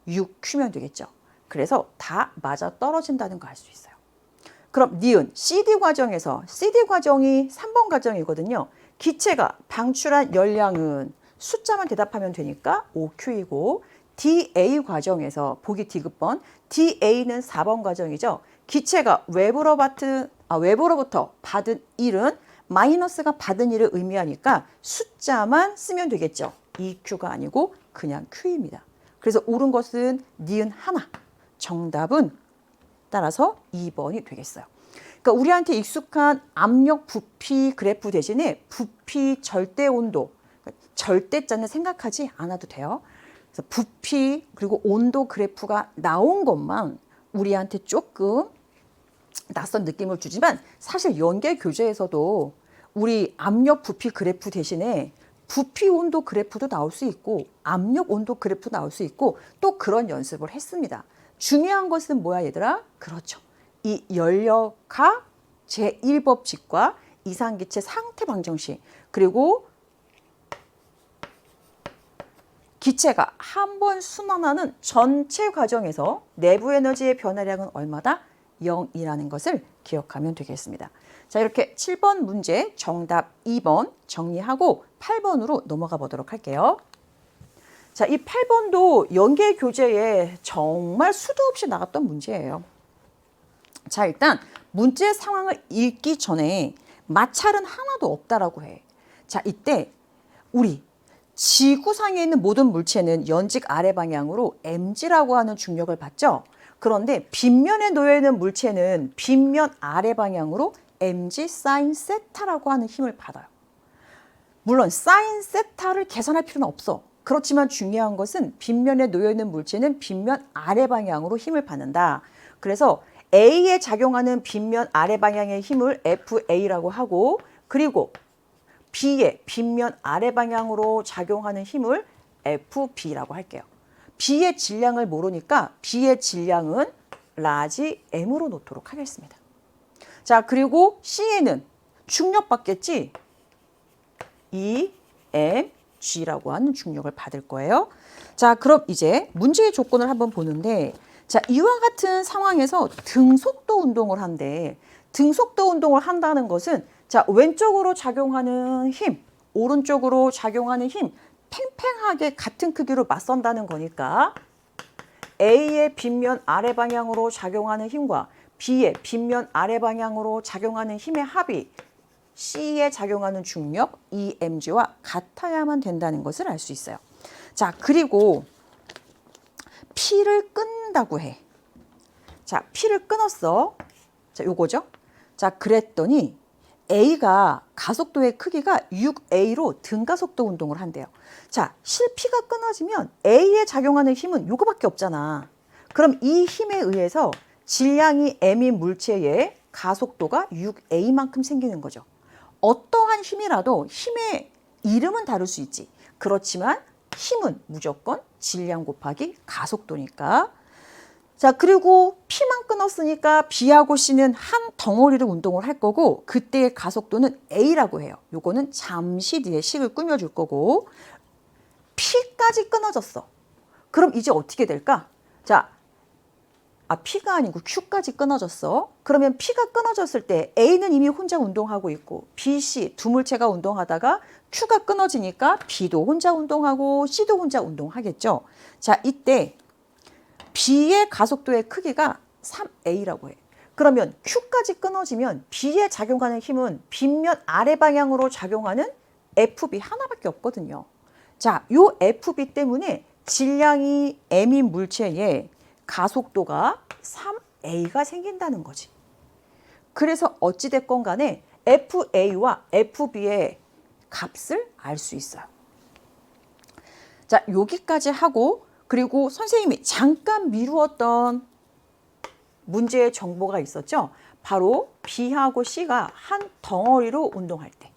6Q면 되겠죠. 그래서 다 맞아 떨어진다는 거 알 수 있어요. 그럼 니은 CD 과정에서 CD 과정이 3번 과정이거든요. 기체가 방출한 열량은 숫자만 대답하면 되니까 OQ이고 DA 과정에서 보기 디귿번 DA는 4번 과정이죠. 기체가 외부로부터 받은 1은 마이너스가 받은 1을 의미하니까 숫자만 쓰면 되겠죠. EQ가 아니고 그냥 Q입니다. 그래서 옳은 것은 니은 하나. 정답은 따라서 2번이 되겠어요. 그러니까 우리한테 익숙한 압력 부피 그래프 대신에 부피 절대 온도, 절대자는 생각하지 않아도 돼요. 그래서 부피 그리고 온도 그래프가 나온 것만 우리한테 조금 낯선 느낌을 주지만 사실 연계 교재에서도 우리 압력 부피 그래프 대신에 부피 온도 그래프도 나올 수 있고 압력 온도 그래프 나올 수 있고 또 그런 연습을 했습니다. 중요한 것은 뭐야 얘들아? 그렇죠. 이 연력학 제1법칙과 이상기체 상태 방정식 그리고 기체가 한 번 순환하는 전체 과정에서 내부 에너지의 변화량은 얼마다? 0이라는 것을 기억하면 되겠습니다. 자, 이렇게 7번 문제 정답 2번 정리하고 8번으로 넘어가 보도록 할게요. 자, 이 8번도 연계 교재에 정말 수도 없이 나갔던 문제예요. 자, 일단 문제 상황을 읽기 전에 마찰은 하나도 없다라고 해. 자, 이때 우리 지구상에 있는 모든 물체는 연직 아래 방향으로 mg라고 하는 중력을 받죠. 그런데 빗면에 놓여 있는 물체는 빗면 아래 방향으로 mg 사인 세타라고 하는 힘을 받아요. 물론 사인 세타를 계산할 필요는 없어. 그렇지만 중요한 것은 빗면에 놓여 있는 물체는 빗면 아래 방향으로 힘을 받는다. 그래서 A에 작용하는 빗면 아래 방향의 힘을 FA라고 하고 그리고 B의 빗면 아래 방향으로 작용하는 힘을 FB라고 할게요. B의 질량을 모르니까 B의 질량은 라지 M으로 놓도록 하겠습니다. 자, 그리고 C에는 중력 받겠지? EMG라고 하는 중력을 받을 거예요. 자, 그럼 이제 문제의 조건을 한번 보는데 자, 이와 같은 상황에서 등속도 운동을 한대. 등속도 운동을 한다는 것은 자, 왼쪽으로 작용하는 힘, 오른쪽으로 작용하는 힘 팽팽하게 같은 크기로 맞선다는 거니까 A의 빗면 아래 방향으로 작용하는 힘과 B의 빗면 아래 방향으로 작용하는 힘의 합이 C에 작용하는 중력 EMG와 같아야만 된다는 것을 알 수 있어요. 자, 그리고 P를 끈다고 해. 자, P를 끊었어. 자, 요거죠. 자, 그랬더니 A가 가속도의 크기가 6A로 등가속도 운동을 한대요. 자, 실P가 끊어지면 A에 작용하는 힘은 요거밖에 없잖아. 그럼 이 힘에 의해서 질량이 M인 물체의 가속도가 6A만큼 생기는 거죠. 어떠한 힘이라도 힘의 이름은 다를 수 있지. 그렇지만 힘은 무조건 질량 곱하기 가속도니까. 자, 그리고 P만 끊었으니까 B하고 C는 한 덩어리로 운동을 할 거고 그때의 가속도는 A라고 해요. 요거는 잠시 뒤에 식을 꾸며줄 거고 P까지 끊어졌어. 그럼 이제 어떻게 될까? 자, P가 아니고 Q까지 끊어졌어. 그러면 P가 끊어졌을 때 A는 이미 혼자 운동하고 있고 B, C 두 물체가 운동하다가 Q가 끊어지니까 B도 혼자 운동하고 C도 혼자 운동하겠죠. 자, 이때 B의 가속도의 크기가 3A라고 해. 그러면 Q까지 끊어지면 B에 작용하는 힘은 빗면 아래 방향으로 작용하는 FB 하나밖에 없거든요. 자, 요 FB 때문에 질량이 M인 물체에 가속도가 3A가 생긴다는 거지. 그래서 어찌됐건 간에 FA와 FB의 값을 알 수 있어요. 자, 여기까지 하고 그리고 선생님이 잠깐 미루었던 문제의 정보가 있었죠. 바로 B하고 C가 한 덩어리로 운동할 때.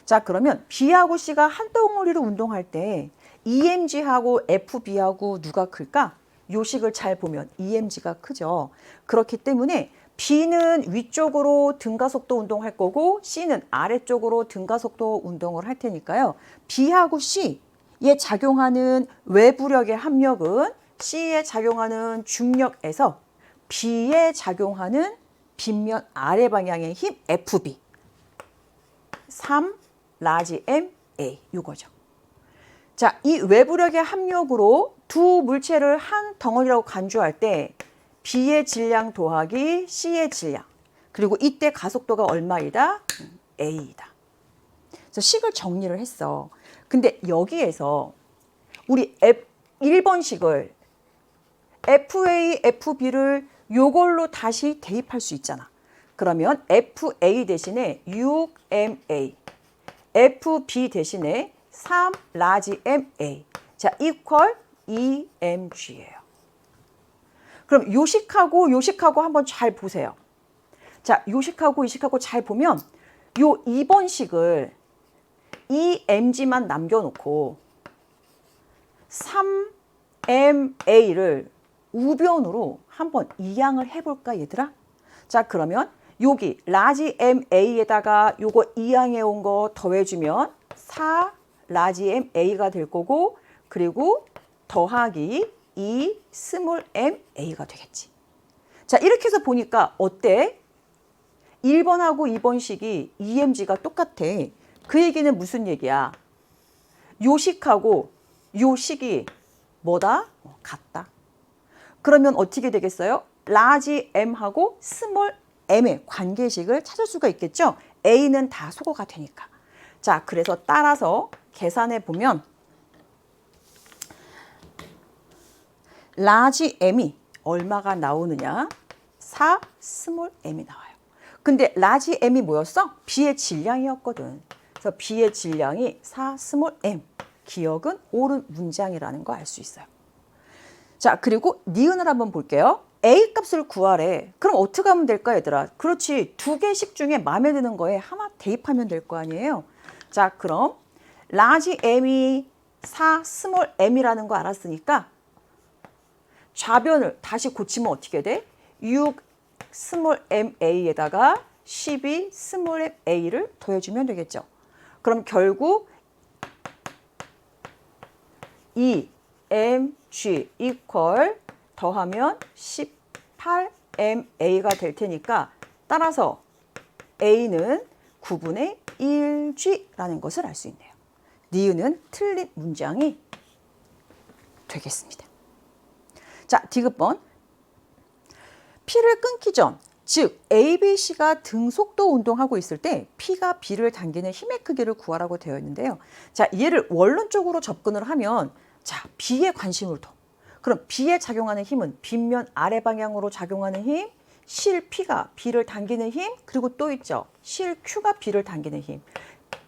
자, 그러면 B하고 C가 한 덩어리로 운동할 때 EMG하고 FB하고 누가 클까? 요식을 잘 보면 EMG가 크죠. 그렇기 때문에 B는 위쪽으로 등가속도 운동할 거고 C는 아래쪽으로 등가속도 운동을 할 테니까요. B하고 C에 작용하는 외부력의 합력은 C에 작용하는 중력에서 B에 작용하는 빗면 아래 방향의 힘 FB. 3 라지 MA 이거죠. 자, 이 외부력의 합력으로 두 물체를 한 덩어리라고 간주할 때 B의 질량 더하기 C의 질량. 그리고 이때 가속도가 얼마이다? A이다. 그래서 식을 정리를 했어. 근데 여기에서 우리 1번식을 FA, FB를 요걸로 다시 대입할 수 있잖아. 그러면 FA 대신에 6MA, FB 대신에 3 라지 MA. 자, 이퀄 2mg예요. 그럼 요식하고 요식하고 한번 잘 보세요. 자, 요식하고 요식하고 잘 보면 요 2번식을 2mg만 남겨놓고 3ma를 우변으로 한번 이항을 해볼까 얘들아? 자, 그러면 여기 라지 ma에다가 요거 이항해 온 거 더해주면 4 라지 ma가 될 거고, 그리고 더하기 2 스몰 ma가 되겠지. 자, 이렇게 해서 보니까 어때? 1번하고 2번식이 2mg가 똑같아. 그 얘기는 무슨 얘기야? 요식하고 요식이 뭐다? 같다. 그러면 어떻게 되겠어요? 라지 m하고 스몰 m의 관계식을 찾을 수가 있겠죠? A는 다 소거가 되니까. 자, 그래서 따라서 계산해 보면 라지 m이 얼마가 나오느냐? 4 스몰 m이 나와요. 근데 라지 m이 뭐였어? B의 질량이었거든. 그래서 B의 질량이 4 스몰 m. 기억은 옳은 문장이라는 거 알 수 있어요. 자, 그리고 니은을 한번 볼게요. A 값을 구하래. 그럼 어떻게 하면 될까 얘들아? 그렇지, 두 개식 중에 마음에 드는 거에 하나 대입하면 될 거 아니에요. 자, 그럼 라지 m이 4 스몰 m이라는 거 알았으니까 좌변을 다시 고치면 어떻게 돼? 6 스몰 ma에다가 12 스몰 a를 더해주면 되겠죠. 그럼 결국 2mg 이퀄 더하면 18ma가 될 테니까 따라서 a는 9분의 1g라는 것을 알 수 있네요. 니은은 틀린 문장이 되겠습니다. 자, 디귿번. P를 끊기 전, 즉 ABC가 등속도 운동하고 있을 때 P가 B를 당기는 힘의 크기를 구하라고 되어 있는데요. 자, 얘를 원론적으로 접근을 하면 자, B에 관심을 둬. 그럼 B에 작용하는 힘은 빗면 아래 방향으로 작용하는 힘, 실 P가 B를 당기는 힘, 그리고 또 있죠. 실 Q가 B를 당기는 힘.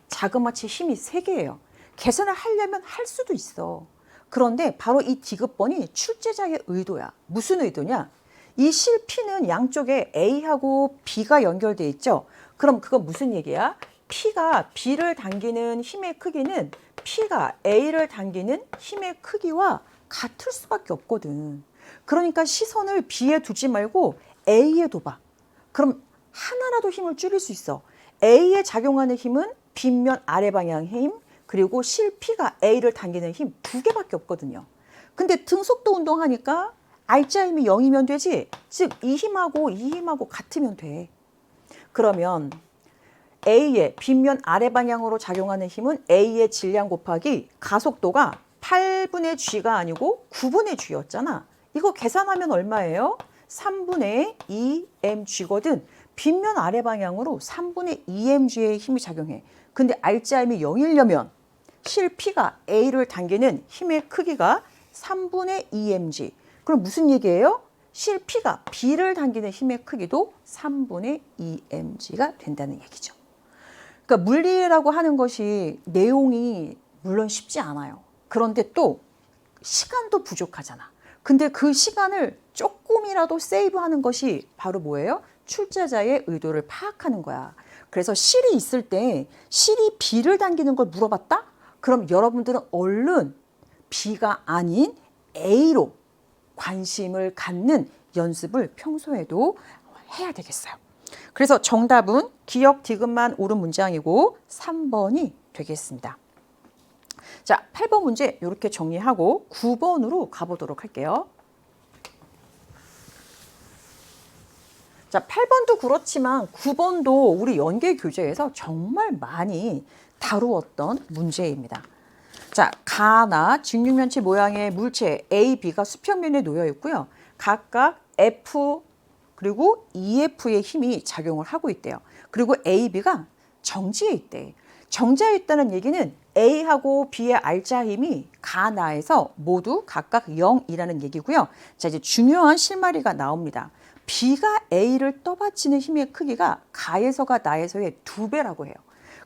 자그마치 힘이 3개예요. 계산을 하려면 할 수도 있어. 그런데 바로 이 디귿번이 출제자의 의도야. 무슨 의도냐? 이 실 P는 양쪽에 A하고 B가 연결돼 있죠. 그럼 그건 무슨 얘기야? P가 B를 당기는 힘의 크기는 P가 A를 당기는 힘의 크기와 같을 수밖에 없거든. 그러니까 시선을 B에 두지 말고 A에 둬봐. 그럼 하나라도 힘을 줄일 수 있어. A에 작용하는 힘은 빗면 아래 방향 힘, 그리고 실 P가 A를 당기는 힘 2개밖에 없거든요. 근데 등속도 운동하니까 R자 힘이 0이면 되지. 즉 이 힘하고 이 힘하고 같으면 돼. 그러면 A의 빗면 아래 방향으로 작용하는 힘은 A의 질량 곱하기 가속도가 8분의 G가 아니고 9분의 G였잖아. 이거 계산하면 얼마예요? 3분의 2mg거든. 빗면 아래 방향으로 3분의 2mg의 힘이 작용해. 근데 R자 힘이 0이려면 실 P가 A를 당기는 힘의 크기가 3분의 2mg. 그럼 무슨 얘기예요? 실 P가 B를 당기는 힘의 크기도 3분의 2mg가 된다는 얘기죠. 그러니까 물리라고 하는 것이 내용이 물론 쉽지 않아요. 그런데 또 시간도 부족하잖아. 근데 그 시간을 조금이라도 세이브하는 것이 바로 뭐예요? 출제자의 의도를 파악하는 거야. 그래서 실이 있을 때 실이 B를 당기는 걸 물어봤다? 그럼 여러분들은 얼른 B가 아닌 A로 관심을 갖는 연습을 평소에도 해야 되겠어요. 그래서 정답은 기억 디귿만 옳은 문장이고 3번이 되겠습니다. 자, 8번 문제 이렇게 정리하고 9번으로 가보도록 할게요. 자, 8번도 그렇지만 9번도 우리 연계 교재에서 정말 많이 다루었던 문제입니다. 자, 가나 직육면체 모양의 물체 A, B가 수평면에 놓여 있고요. 각각 F 그리고 EF의 힘이 작용을 하고 있대요. 그리고 A, B가 정지해 있대. 정지해 있다는 얘기는 A하고 B의 알자 힘이 가나에서 모두 각각 0이라는 얘기고요. 자, 이제 중요한 실마리가 나옵니다. B가 A를 떠받치는 힘의 크기가 가에서가 나에서의 2배라고 해요.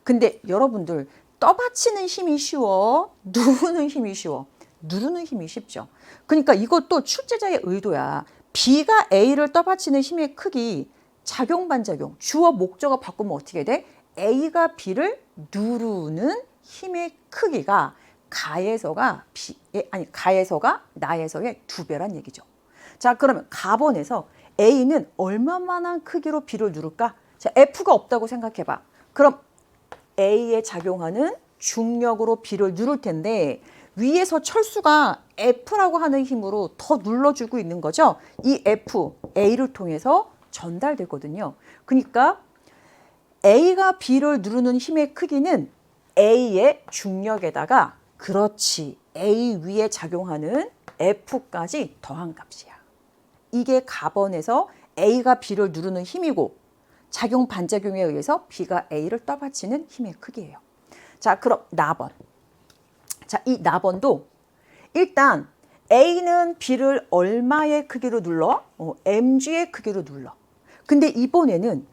근데 여러분들 떠받치는 힘이 쉬워? 누르는 힘이 쉬워? 누르는 힘이 쉽죠. 그러니까 이것도 출제자의 의도야. B가 A를 떠받치는 힘의 크기, 작용, 반작용, 주어, 목적어 바꾸면 어떻게 돼? A가 B를 누르는 힘의 크기가 가에서가 나에서의 2배란 얘기죠. 자, 그러면 가번에서 A는 얼마만한 크기로 B를 누를까? 자, F가 없다고 생각해봐. 그럼 A에 작용하는 중력으로 B를 누를 텐데 위에서 철수가 F라고 하는 힘으로 더 눌러주고 있는 거죠. 이 F, A를 통해서 전달되거든요. 그러니까 A가 B를 누르는 힘의 크기는 A의 중력에다가 그렇지, A 위에 작용하는 F까지 더한 값이야. 이게 가번에서 A가 B를 누르는 힘이고 작용 반작용에 의해서 B가 A를 떠받치는 힘의 크기예요. 자, 그럼 나번. 자, 이 나번도 일단 A는 B를 얼마의 크기로 눌러? mg의 크기로 눌러. 근데 이번에는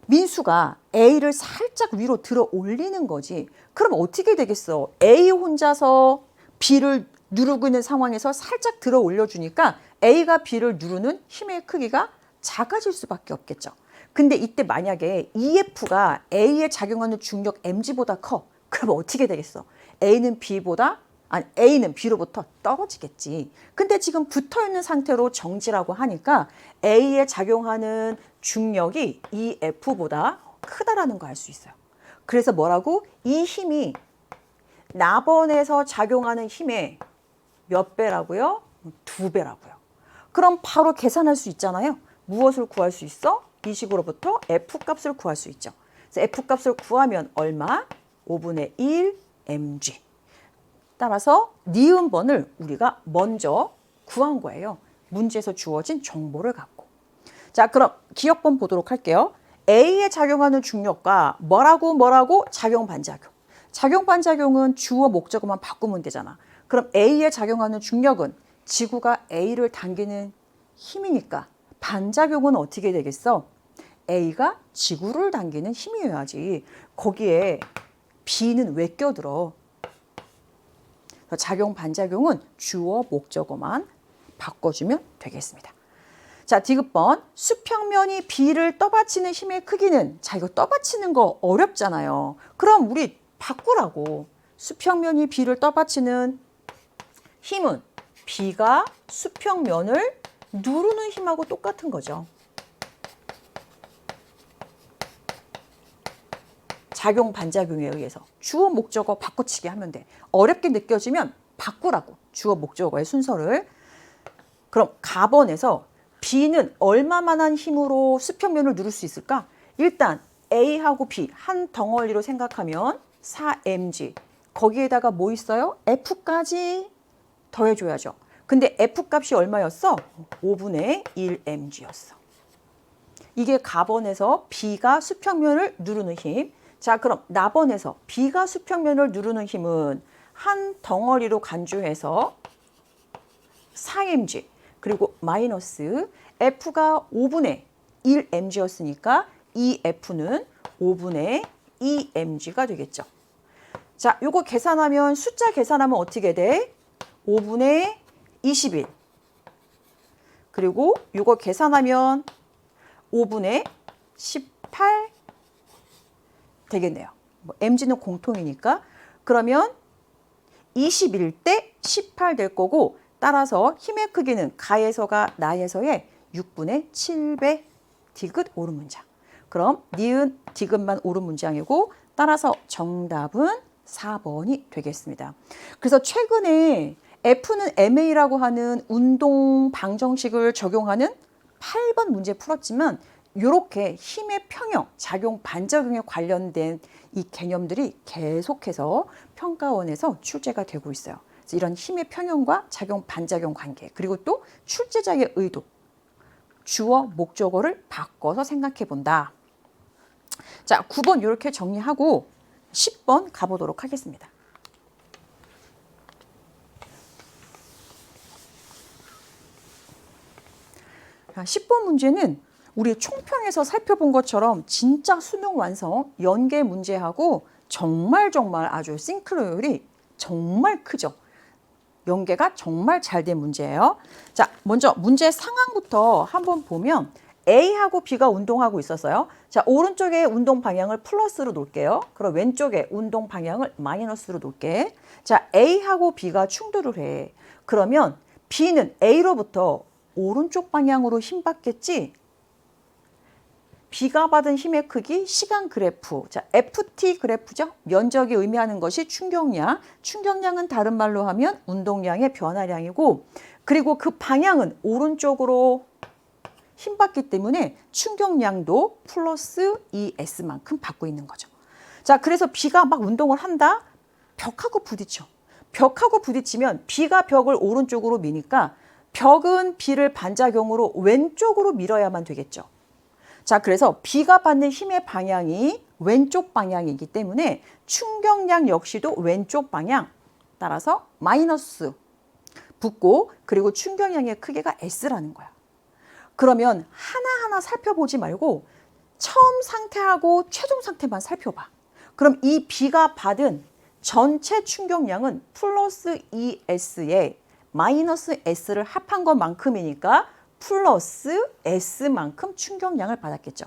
민수가 A를 살짝 위로 들어 올리는 거지. 그럼 어떻게 되겠어? A 혼자서 B를 누르고 있는 상황에서 살짝 들어 올려주니까 A가 B를 누르는 힘의 크기가 작아질 수밖에 없겠죠. 근데 이때 만약에 EF가 A에 작용하는 중력 mg보다 커. 그럼 어떻게 되겠어? A는 B로부터 떨어지겠지. 근데 지금 붙어있는 상태로 정지라고 하니까 A에 작용하는 중력이 EF보다 크다라는 거 알 수 있어요. 그래서 뭐라고? 이 힘이 나번에서 작용하는 힘의 몇 배라고요? 2배라고요. 그럼 바로 계산할 수 있잖아요. 무엇을 구할 수 있어? 이 식으로부터 F값을 구할 수 있죠. 그래서 F값을 구하면 얼마? 5분의 1 mg. 따라서 니은번을 우리가 먼저 구한 거예요. 문제에서 주어진 정보를 갖고. 자, 그럼 기억번 보도록 할게요. A에 작용하는 중력과 뭐라고? 작용 반작용. 작용 반작용은 주어 목적어만 바꾸면 되잖아. 그럼 A에 작용하는 중력은 지구가 A를 당기는 힘이니까 반작용은 어떻게 되겠어? A가 지구를 당기는 힘이어야지. 거기에 B는 왜 껴들어? 작용 반작용은 주어 목적어만 바꿔주면 되겠습니다. 자, 디귿번. 수평면이 B를 떠받치는 힘의 크기는, 자, 이거 떠받치는 거 어렵잖아요. 그럼 우리 바꾸라고. 수평면이 B를 떠받치는 힘은 B가 수평면을 누르는 힘하고 똑같은 거죠. 작용 반작용에 의해서 주어 목적어 바꿔치기 하면 돼. 어렵게 느껴지면 바꾸라고. 주어 목적어의 순서를. 그럼 가번에서 B는 얼마만한 힘으로 수평면을 누를 수 있을까? 일단 A하고 B 한 덩어리로 생각하면 4mg. 거기에다가 뭐 있어요? F까지 더해줘야죠. 근데 F값이 얼마였어? 5분의 1mg였어. 이게 가번에서 B가 수평면을 누르는 힘. 자, 그럼 나번에서 B가 수평면을 누르는 힘은 한 덩어리로 간주해서 4mg 그리고 마이너스 F가 5분의 1mg였으니까 이 F는 5분의 2mg가 되겠죠. 자, 요거 계산하면 숫자 계산하면 어떻게 돼? 5분의 21 그리고 요거 계산하면 5분의 18 되겠네요. 뭐 mg는 공통이니까. 그러면 21대 18 될 거고 따라서 힘의 크기는 가에서가 나에서의 6분의 7배 디귿 옳은 문장. 그럼 니은 디귿만 옳은 문장이고 따라서 정답은 4번이 되겠습니다. 그래서 최근에 F는 MA라고 하는 운동 방정식을 적용하는 8번 문제 풀었지만 이렇게 힘의 평형, 작용, 반작용에 관련된 이 개념들이 계속해서 평가원에서 출제가 되고 있어요. 그래서 이런 힘의 평형과 작용, 반작용 관계, 그리고 또 출제자의 의도, 주어, 목적어를 바꿔서 생각해 본다. 자, 9번 이렇게 정리하고 10번 가보도록 하겠습니다. 자, 10번 문제는 우리 총평에서 살펴본 것처럼 진짜 수능 완성 연계 문제하고 정말 아주 싱크로율이 정말 크죠. 연계가 정말 잘 된 문제예요. 자, 먼저 문제 상황부터 한번 보면 A하고 B가 운동하고 있었어요. 자, 오른쪽에 운동 방향을 플러스로 놓을게요. 그럼 왼쪽에 운동 방향을 마이너스로 놓을게. 자, A하고 B가 충돌을 해. 그러면 B는 A로부터 오른쪽 방향으로 힘 받겠지? B가 받은 힘의 크기, 시간 그래프. 자, FT 그래프죠? 면적이 의미하는 것이 충격량. 충격량은 다른 말로 하면 운동량의 변화량이고, 그리고 그 방향은 오른쪽으로 힘 받기 때문에 충격량도 플러스 ES만큼 받고 있는 거죠. 자, 그래서 B가 막 운동을 한다? 벽하고 부딪혀. 벽하고 부딪히면 B가 벽을 오른쪽으로 미니까 벽은 B를 반작용으로 왼쪽으로 밀어야만 되겠죠. 자, 그래서 B가 받는 힘의 방향이 왼쪽 방향이기 때문에 충격량 역시도 왼쪽 방향, 따라서 마이너스 붙고, 그리고 충격량의 크기가 S라는 거야. 그러면 하나하나 살펴보지 말고 처음 상태하고 최종 상태만 살펴봐. 그럼 이 B가 받은 전체 충격량은 플러스 ES에 마이너스 S를 합한 것만큼이니까 플러스 S만큼 충격량을 받았겠죠.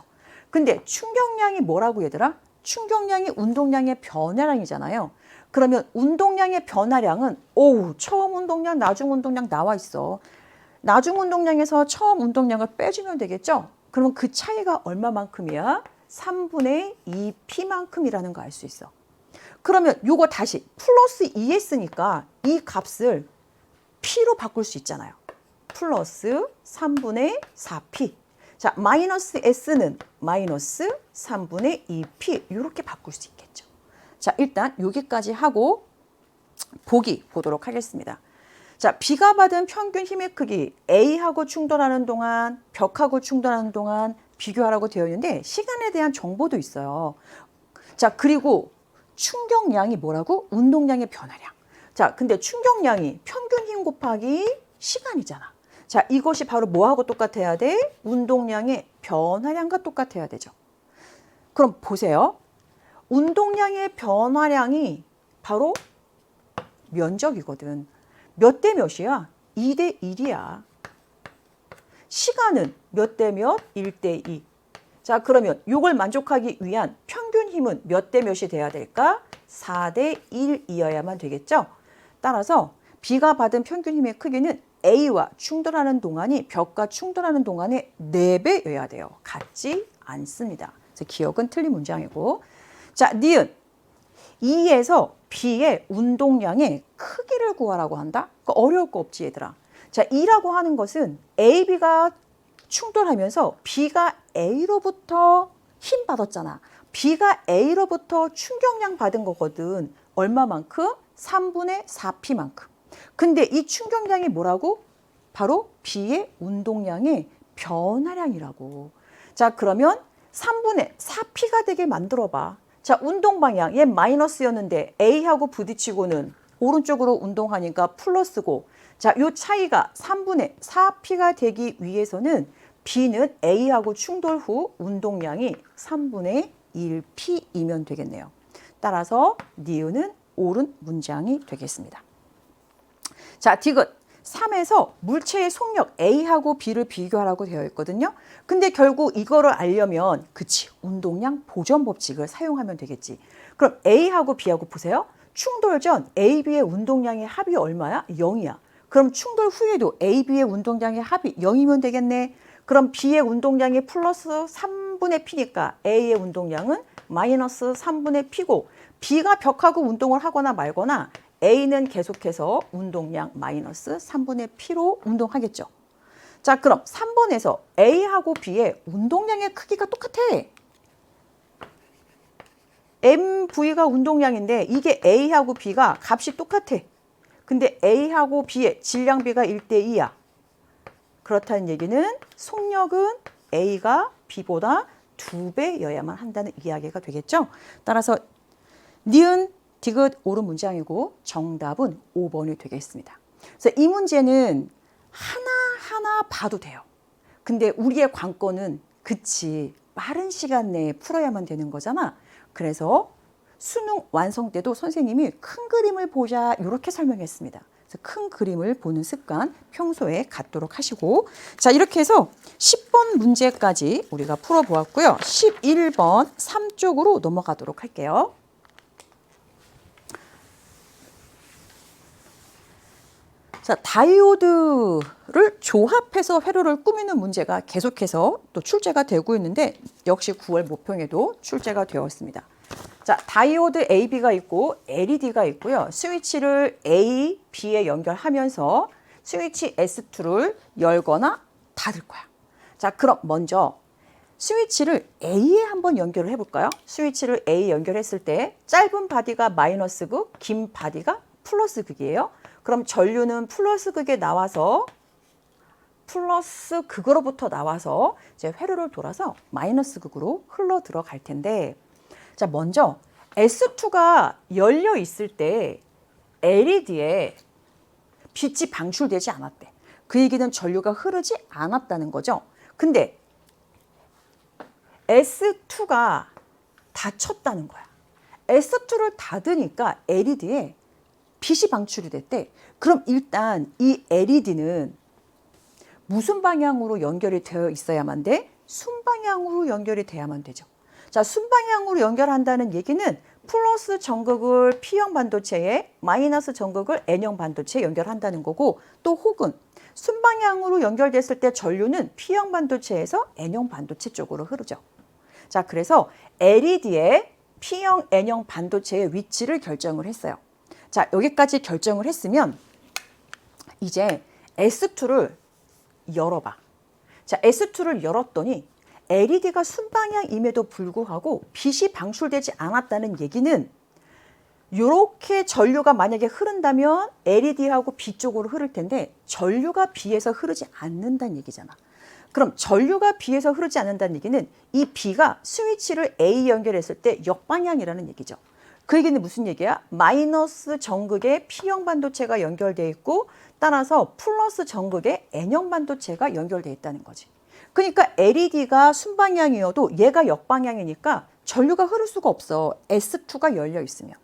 근데 충격량이 뭐라고 얘들아? 충격량이 운동량의 변화량이잖아요. 그러면 운동량의 변화량은 처음 운동량, 나중 운동량 나와 있어. 나중 운동량에서 처음 운동량을 빼주면 되겠죠? 그러면 그 차이가 얼마만큼이야? 3분의 2P만큼이라는 거 알 수 있어. 그러면 요거 다시 플러스 ES니까 이 값을 P로 바꿀 수 있잖아요. 플러스 3분의 4P. 자, 마이너스 S는 마이너스 3분의 2P. 이렇게 바꿀 수 있겠죠. 자, 일단 여기까지 하고 보기 보도록 하겠습니다. 자, B가 받은 평균 힘의 크기 A하고 충돌하는 동안, 벽하고 충돌하는 동안 비교하라고 되어 있는데 시간에 대한 정보도 있어요. 자, 그리고 충격량이 뭐라고? 운동량의 변화량. 자, 근데 충격량이 평균 힘 곱하기 시간이잖아. 자, 이것이 바로 뭐하고 똑같아야 돼? 운동량의 변화량과 똑같아야 되죠. 그럼 보세요. 운동량의 변화량이 바로 면적이거든. 몇 대 몇이야? 2대 1이야. 시간은 몇 대 몇? 1대 2. 자, 그러면 이걸 만족하기 위한 평균 힘은 몇 대 몇이 돼야 될까? 4대 1이어야만 되겠죠? 따라서 B가 받은 평균 힘의 크기는 A와 충돌하는 동안이 벽과 충돌하는 동안의 4배여야 돼요. 같지 않습니다. 그래서 기억은 틀린 문장이고. 자, 니은 2에서 B의 운동량의 크기를 구하라고 한다? 어려울 거 없지, 얘들아. 자, 2라고 하는 것은 A, B가 충돌하면서 B가 A로부터 힘 받았잖아. B가 A로부터 충격량 받은 거거든. 얼마만큼? 3분의 4P만큼. 근데 이 충격량이 뭐라고? 바로 B의 운동량의 변화량이라고. 자, 그러면 3분의 4P가 되게 만들어봐. 자, 운동 방향, 얘 마이너스였는데 A하고 부딪히고는 오른쪽으로 운동하니까 플러스고, 자, 요 차이가 3분의 4P가 되기 위해서는 B는 A하고 충돌 후 운동량이 3분의 1P이면 되겠네요. 따라서 니은은 옳은 문장이 되겠습니다. 자, 디귿 3에서 물체의 속력 A하고 B를 비교하라고 되어 있거든요. 근데 결국 이거를 알려면 그치, 운동량 보전 법칙을 사용하면 되겠지. 그럼 A하고 B하고 보세요. 충돌 전 A, B의 운동량의 합이 얼마야? 0이야. 그럼 충돌 후에도 A, B의 운동량의 합이 0이면 되겠네. 그럼 B의 운동량이 플러스 3분의 P니까 A의 운동량은 마이너스 3분의 P고, B가 벽하고 운동을 하거나 말거나 A는 계속해서 운동량 마이너스 3분의 P로 운동하겠죠. 자, 그럼 3번에서 A하고 B의 운동량의 크기가 똑같아. MV가 운동량인데 이게 A하고 B가 값이 똑같아. 근데 A하고 B의 질량비가 1대2야. 그렇다는 얘기는 속력은 A가 B보다 2배여야만 한다는 이야기가 되겠죠. 따라서 니은, 디귿 옳은 문장이고 정답은 5번이 되겠습니다. 그래서 이 문제는 하나하나 봐도 돼요. 근데 우리의 관건은 그치 빠른 시간 내에 풀어야만 되는 거잖아. 그래서 수능 완성 때도 선생님이 큰 그림을 보자 이렇게 설명했습니다. 그래서 큰 그림을 보는 습관 평소에 갖도록 하시고, 자, 이렇게 해서 10번 문제까지 우리가 풀어보았고요. 11번 3쪽으로 넘어가도록 할게요. 자, 다이오드를 조합해서 회로를 꾸미는 문제가 계속해서 또 출제가 되고 있는데 역시 9월 모평에도 출제가 되었습니다. 자, 다이오드 AB가 있고 LED가 있고요. 스위치를 A, B에 연결하면서 스위치 S2를 열거나 닫을 거야. 자, 그럼 먼저 스위치를 A에 한번 연결을 해볼까요? 스위치를 A 연결했을 때 짧은 바디가 마이너스 극, 긴 바디가 플러스 극이에요. 그럼 전류는 플러스 극에 나와서 플러스 극으로부터 나와서 이제 회로를 돌아서 마이너스 극으로 흘러 들어갈 텐데, 자, 먼저 S2가 열려 있을 때 LED에 빛이 방출되지 않았대. 그 얘기는 전류가 흐르지 않았다는 거죠. 근데 S2가 닫혔다는 거야. S2를 닫으니까 LED에 빛이 방출이 됐대. 그럼 일단 이 LED는 무슨 방향으로 연결이 되어 있어야만 돼? 순방향으로 연결이 돼야만 되죠. 자, 순방향으로 연결한다는 얘기는 플러스 전극을 P형 반도체에 마이너스 전극을 N형 반도체에 연결한다는 거고, 또 혹은 순방향으로 연결됐을 때 전류는 P형 반도체에서 N형 반도체 쪽으로 흐르죠. 자, 그래서 LED의 P형, N형 반도체의 위치를 결정을 했어요. 자, 여기까지 결정을 했으면 이제 S2를 열어봐. 자, S2를 열었더니 LED가 순방향임에도 불구하고 빛이 방출되지 않았다는 얘기는 이렇게 전류가 만약에 흐른다면 LED하고 B 쪽으로 흐를 텐데 전류가 B에서 흐르지 않는다는 얘기잖아. 그럼 전류가 B에서 흐르지 않는다는 얘기는 이 B가 스위치를 A 연결했을 때 역방향이라는 얘기죠. 그 얘기는 무슨 얘기야? 마이너스 전극에 P형 반도체가 연결되어 있고 따라서 플러스 전극에 N형 반도체가 연결되어 있다는 거지. 그러니까 LED가 순방향이어도 얘가 역방향이니까 전류가 흐를 수가 없어. S2가 열려 있으면.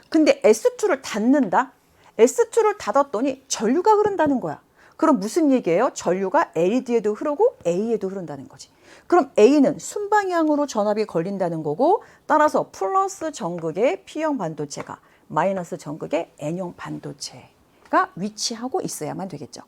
근데 S2를 닫는다? S2를 닫았더니 전류가 흐른다는 거야. 그럼 무슨 얘기예요? 전류가 LED에도 흐르고 A에도 흐른다는 거지. 그럼 A는 순방향으로 전압이 걸린다는 거고, 따라서 플러스 전극의 P형 반도체가 마이너스 전극의 N형 반도체가 위치하고 있어야만 되겠죠.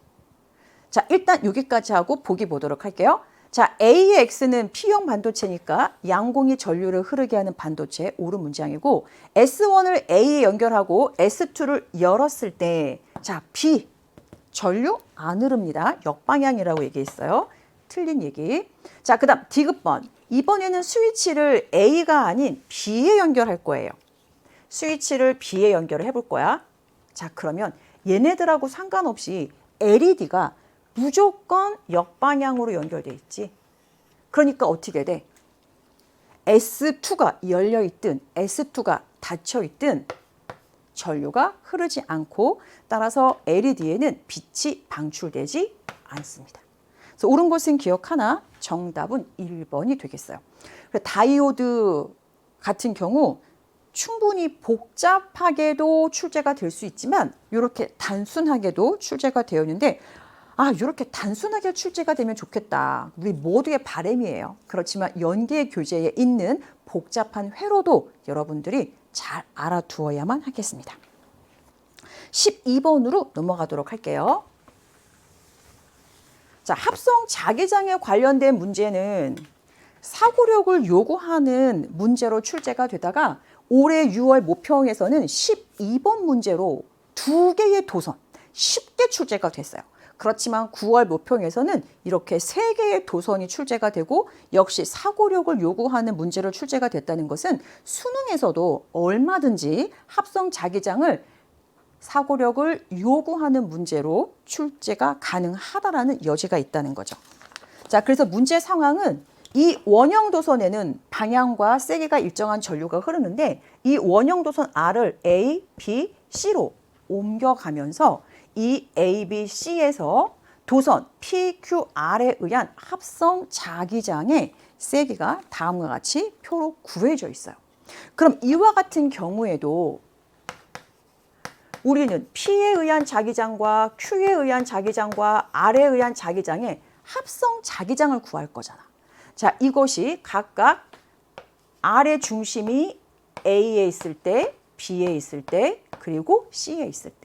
자, 일단 여기까지 하고 보기 보도록 할게요. 자, A의 X는 P형 반도체니까 양공이 전류를 흐르게 하는 반도체 옳은 문장이고, S1을 A에 연결하고 S2를 열었을 때, 자, B, 전류 안 흐릅니다. 역방향이라고 얘기했어요. 틀린 얘기. 자, 그 다음 디귿번. 이번에는 스위치를 A가 아닌 B에 연결할 거예요. 스위치를 B에 연결을 해볼 거야. 자, 그러면 얘네들하고 상관없이 LED가 무조건 역방향으로 연결돼 있지. 그러니까 어떻게 돼? S2가 열려있든 S2가 닫혀있든 전류가 흐르지 않고 따라서 LED에는 빛이 방출되지 않습니다. 그래서 옳은 것은 기억 하나, 정답은 1번이 되겠어요. 다이오드 같은 경우 충분히 복잡하게도 출제가 될 수 있지만 이렇게 단순하게도 출제가 되었는데, 아, 이렇게 단순하게 출제가 되면 좋겠다. 우리 모두의 바람이에요. 그렇지만 연계 교재에 있는 복잡한 회로도 여러분들이 잘 알아두어야만 하겠습니다. 12번으로 넘어가도록 할게요. 자, 합성 자기장에 관련된 문제는 사고력을 요구하는 문제로 출제가 되다가 올해 6월 모평에서는 12번 문제로 2개의 도선 쉽게 출제가 됐어요. 그렇지만 9월 모평에서는 이렇게 3개의 도선이 출제가 되고 역시 사고력을 요구하는 문제로 출제가 됐다는 것은 수능에서도 얼마든지 합성 자기장을 사고력을 요구하는 문제로 출제가 가능하다라는 여지가 있다는 거죠. 자, 그래서 문제 상황은 이 원형 도선에는 방향과 세기가 일정한 전류가 흐르는데 이 원형 도선 R을 A, B, C로 옮겨가면서 이 A, B, C에서 도선 PQR에 의한 합성 자기장의 세기가 다음과 같이 표로 구해져 있어요. 그럼 이와 같은 경우에도 우리는 P에 의한 자기장과 Q에 의한 자기장과 R에 의한 자기장의 합성 자기장을 구할 거잖아. 자, 이것이 각각 R의 중심이 A에 있을 때, B에 있을 때, 그리고 C에 있을 때.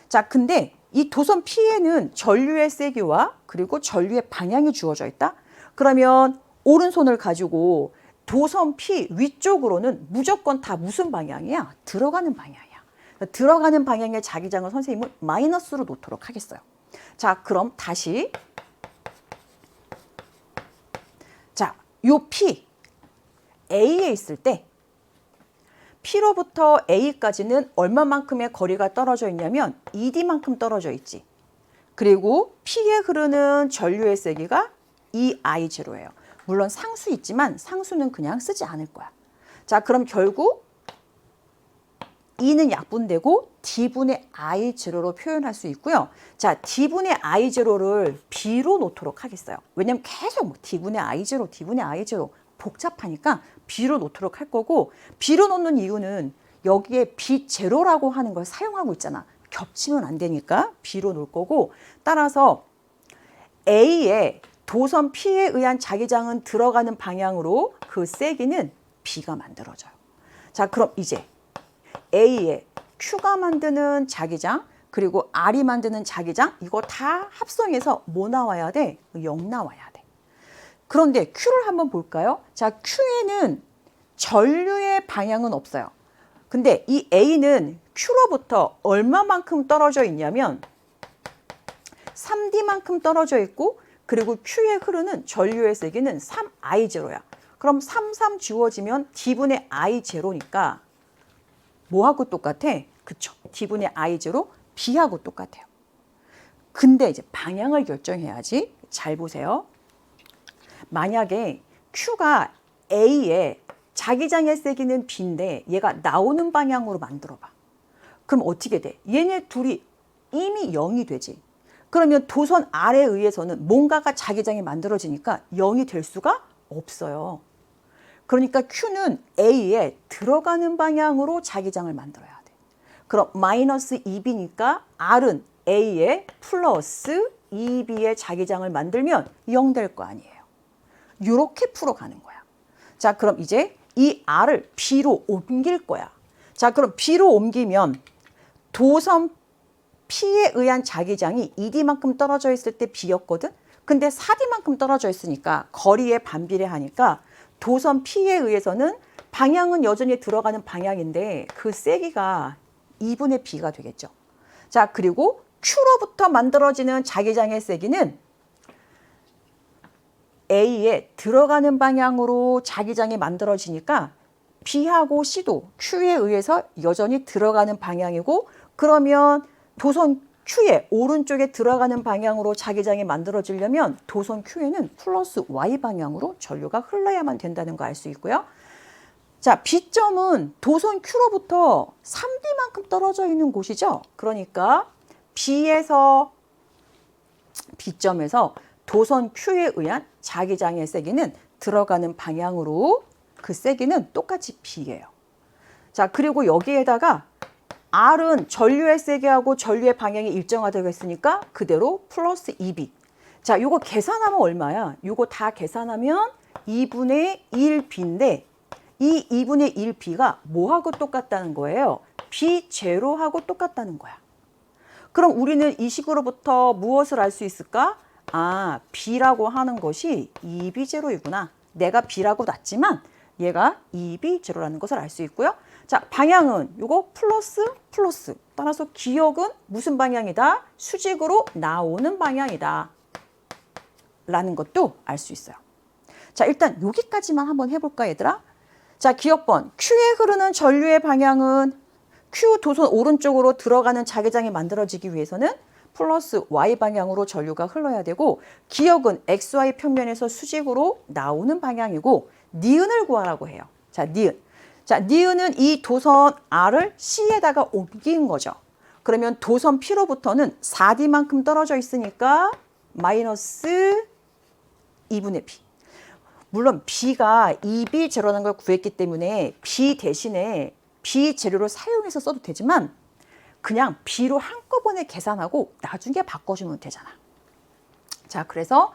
자, 근데 이 도선 P에는 전류의 세기와 그리고 전류의 방향이 주어져 있다. 그러면 오른손을 가지고 도선 P 위쪽으로는 무조건 다 무슨 방향이야? 들어가는 방향이야. 들어가는 방향의 자기장을 선생님은 마이너스로 놓도록 하겠어요. 자, 그럼 다시 자, 요 P A에 있을 때 P로부터 A까지는 얼마만큼의 거리가 떨어져 있냐면 ED만큼 떨어져 있지. 그리고 P에 흐르는 전류의 세기가 EI0예요. 물론 상수 있지만 상수는 그냥 쓰지 않을 거야. 자, 그럼 결국 E는 약분되고 D분의 I0로 표현할 수 있고요. 자, D분의 I0를 B로 놓도록 하겠어요. 왜냐면 계속 D분의 I0, D분의 I0 복잡하니까 B로 놓도록 할 거고, B로 놓는 이유는 여기에 B0라고 하는 걸 사용하고 있잖아. 겹치면 안 되니까 B로 놓을 거고, 따라서 A에 도선 P에 의한 자기장은 들어가는 방향으로 그 세기는 B가 만들어져요. 자, 그럼 이제 A에 Q가 만드는 자기장 그리고 R이 만드는 자기장 이거 다 합성해서 뭐 나와야 돼? 0 나와야 돼. 그런데 Q를 한번 볼까요? 자, Q에는 전류의 방향은 없어요. 근데 이 A는 Q로부터 얼마만큼 떨어져 있냐면 3D만큼 떨어져 있고, 그리고 Q에 흐르는 전류의 세기는 3I0야. 그럼 3, 3 지워지면 D분의 I0니까 뭐하고 똑같아? 그쵸. D분의 I0, B하고 똑같아요. 근데 이제 방향을 결정해야지. 잘 보세요. 만약에 Q가 A에 자기장의 세기는 B인데 얘가 나오는 방향으로 만들어봐. 그럼 어떻게 돼? 얘네 둘이 이미 0이 되지. 그러면 도선 R에 의해서는 뭔가가 자기장이 만들어지니까 0이 될 수가 없어요. 그러니까 Q는 A에 들어가는 방향으로 자기장을 만들어야 돼. 그럼 마이너스 2B니까 R은 A에 플러스 2B의 자기장을 만들면 0 될 거 아니에요. 이렇게 풀어가는 거야. 자, 그럼 이제 이 R을 B로 옮길 거야. 자, 그럼 B로 옮기면 도선 P에 의한 자기장이 2D만큼 떨어져 있을 때 B였거든? 근데 4D만큼 떨어져 있으니까 거리에 반비례하니까 도선 P에 의해서는 방향은 여전히 들어가는 방향인데 그 세기가 2분의 B가 되겠죠. 자, 그리고 Q로부터 만들어지는 자기장의 세기는 A에 들어가는 방향으로 자기장이 만들어지니까 B하고 C도 Q에 의해서 여전히 들어가는 방향이고, 그러면 도선 Q의 오른쪽에 들어가는 방향으로 자기장이 만들어지려면 도선 Q에는 플러스 Y 방향으로 전류가 흘러야만 된다는 거 알 수 있고요. 자, B점은 도선 Q로부터 3D만큼 떨어져 있는 곳이죠. 그러니까 B점에서 도선 Q에 의한 자기장의 세기는 들어가는 방향으로 그 세기는 똑같이 B예요. 자, 그리고 여기에다가 R은 전류의 세기하고 전류의 방향이 일정하다고 했으니까 그대로 플러스 2B. 자, 요거 계산하면 얼마야? 요거 다 계산하면 2분의 1B인데 이 2분의 1B가 뭐하고 똑같다는 거예요? B0하고 똑같다는 거야. 그럼 우리는 이 식으로부터 무엇을 알 수 있을까? 아, B라고 하는 것이 2B0이구나. 내가 B라고 놨지만 얘가 2B0라는 것을 알 수 있고요. 자, 방향은 요거 플러스 플러스. 따라서 기역은 무슨 방향이다? 수직으로 나오는 방향이다. 라는 것도 알 수 있어요. 자, 일단 여기까지만 한번 해볼까, 얘들아? 자, 기역번. Q에 흐르는 전류의 방향은 Q 도선 오른쪽으로 들어가는 자기장이 만들어지기 위해서는 플러스 Y 방향으로 전류가 흘러야 되고, 기역은 XY 평면에서 수직으로 나오는 방향이고, 니은을 구하라고 해요. 자, 니은. 자, 니은은 이 도선 R을 C에다가 옮긴 거죠. 그러면 도선 P로부터는 4D만큼 떨어져 있으니까 마이너스 2분의 B. 물론 B가 2B 제로라는 걸 구했기 때문에 B 대신에 B 재료를 사용해서 써도 되지만 그냥 B로 한꺼번에 계산하고 나중에 바꿔주면 되잖아. 자, 그래서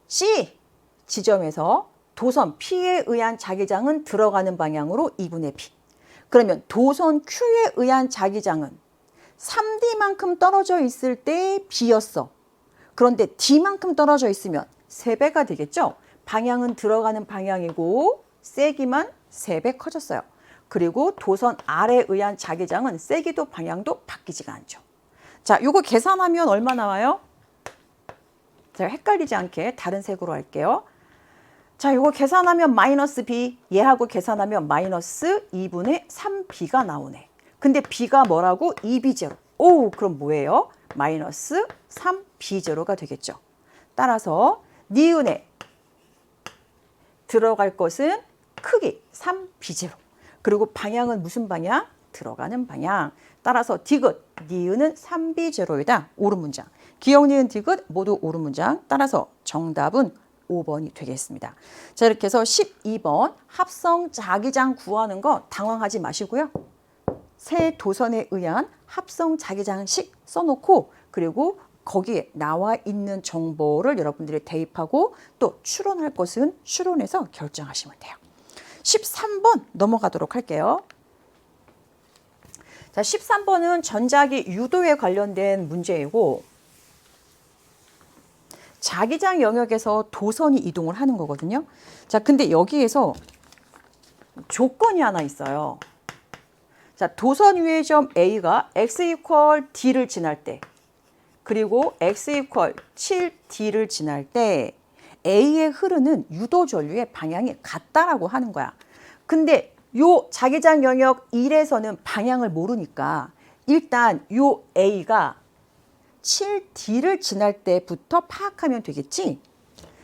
C 지점에서 도선 P에 의한 자기장은 들어가는 방향으로 2분의 B. 그러면 도선 Q에 의한 자기장은 3D만큼 떨어져 있을 때 B였어. 그런데 D만큼 떨어져 있으면 3배가 되겠죠? 방향은 들어가는 방향이고 세기만 3배 커졌어요. 그리고 도선 R에 의한 자기장은 세기도 방향도 바뀌지가 않죠. 자, 요거 계산하면 얼마 나와요? 자, 헷갈리지 않게 다른 색으로 할게요. 자, 요거 계산하면 마이너스 B, 얘하고 계산하면 마이너스 2분의 3B가 나오네. 근데 B가 뭐라고? 2B0. 오, 그럼 뭐예요? 마이너스 3B0가 되겠죠. 따라서 니은에 들어갈 것은 크기 3B0. 그리고 방향은 무슨 방향? 들어가는 방향. 따라서 디귿, 니은은 3B0이다. 옳은 문장. 기역, 니은, 디귿 모두 옳은 문장. 따라서 정답은 5번이 되겠습니다. 자, 이렇게 해서 12번 합성 자기장 구하는 거 당황하지 마시고요. 새 도선에 의한 합성 자기장식 써놓고 그리고 거기에 나와 있는 정보를 여러분들이 대입하고 또 추론할 것은 추론해서 결정하시면 돼요. 13번 넘어가도록 할게요. 자, 13번은 전자기 유도에 관련된 문제이고 자기장 영역에서 도선이 이동을 하는 거거든요. 자, 근데 여기에서 조건이 하나 있어요. 자, 도선 위의 점 A가 x 이퀄 D를 지날 때 그리고 x 이퀄 7D를 지날 때 A에 흐르는 유도 전류의 방향이 같다라고 하는 거야. 근데 요 자기장 영역 1에서는 방향을 모르니까 일단 요 A가 7D를 지날 때부터 파악하면 되겠지?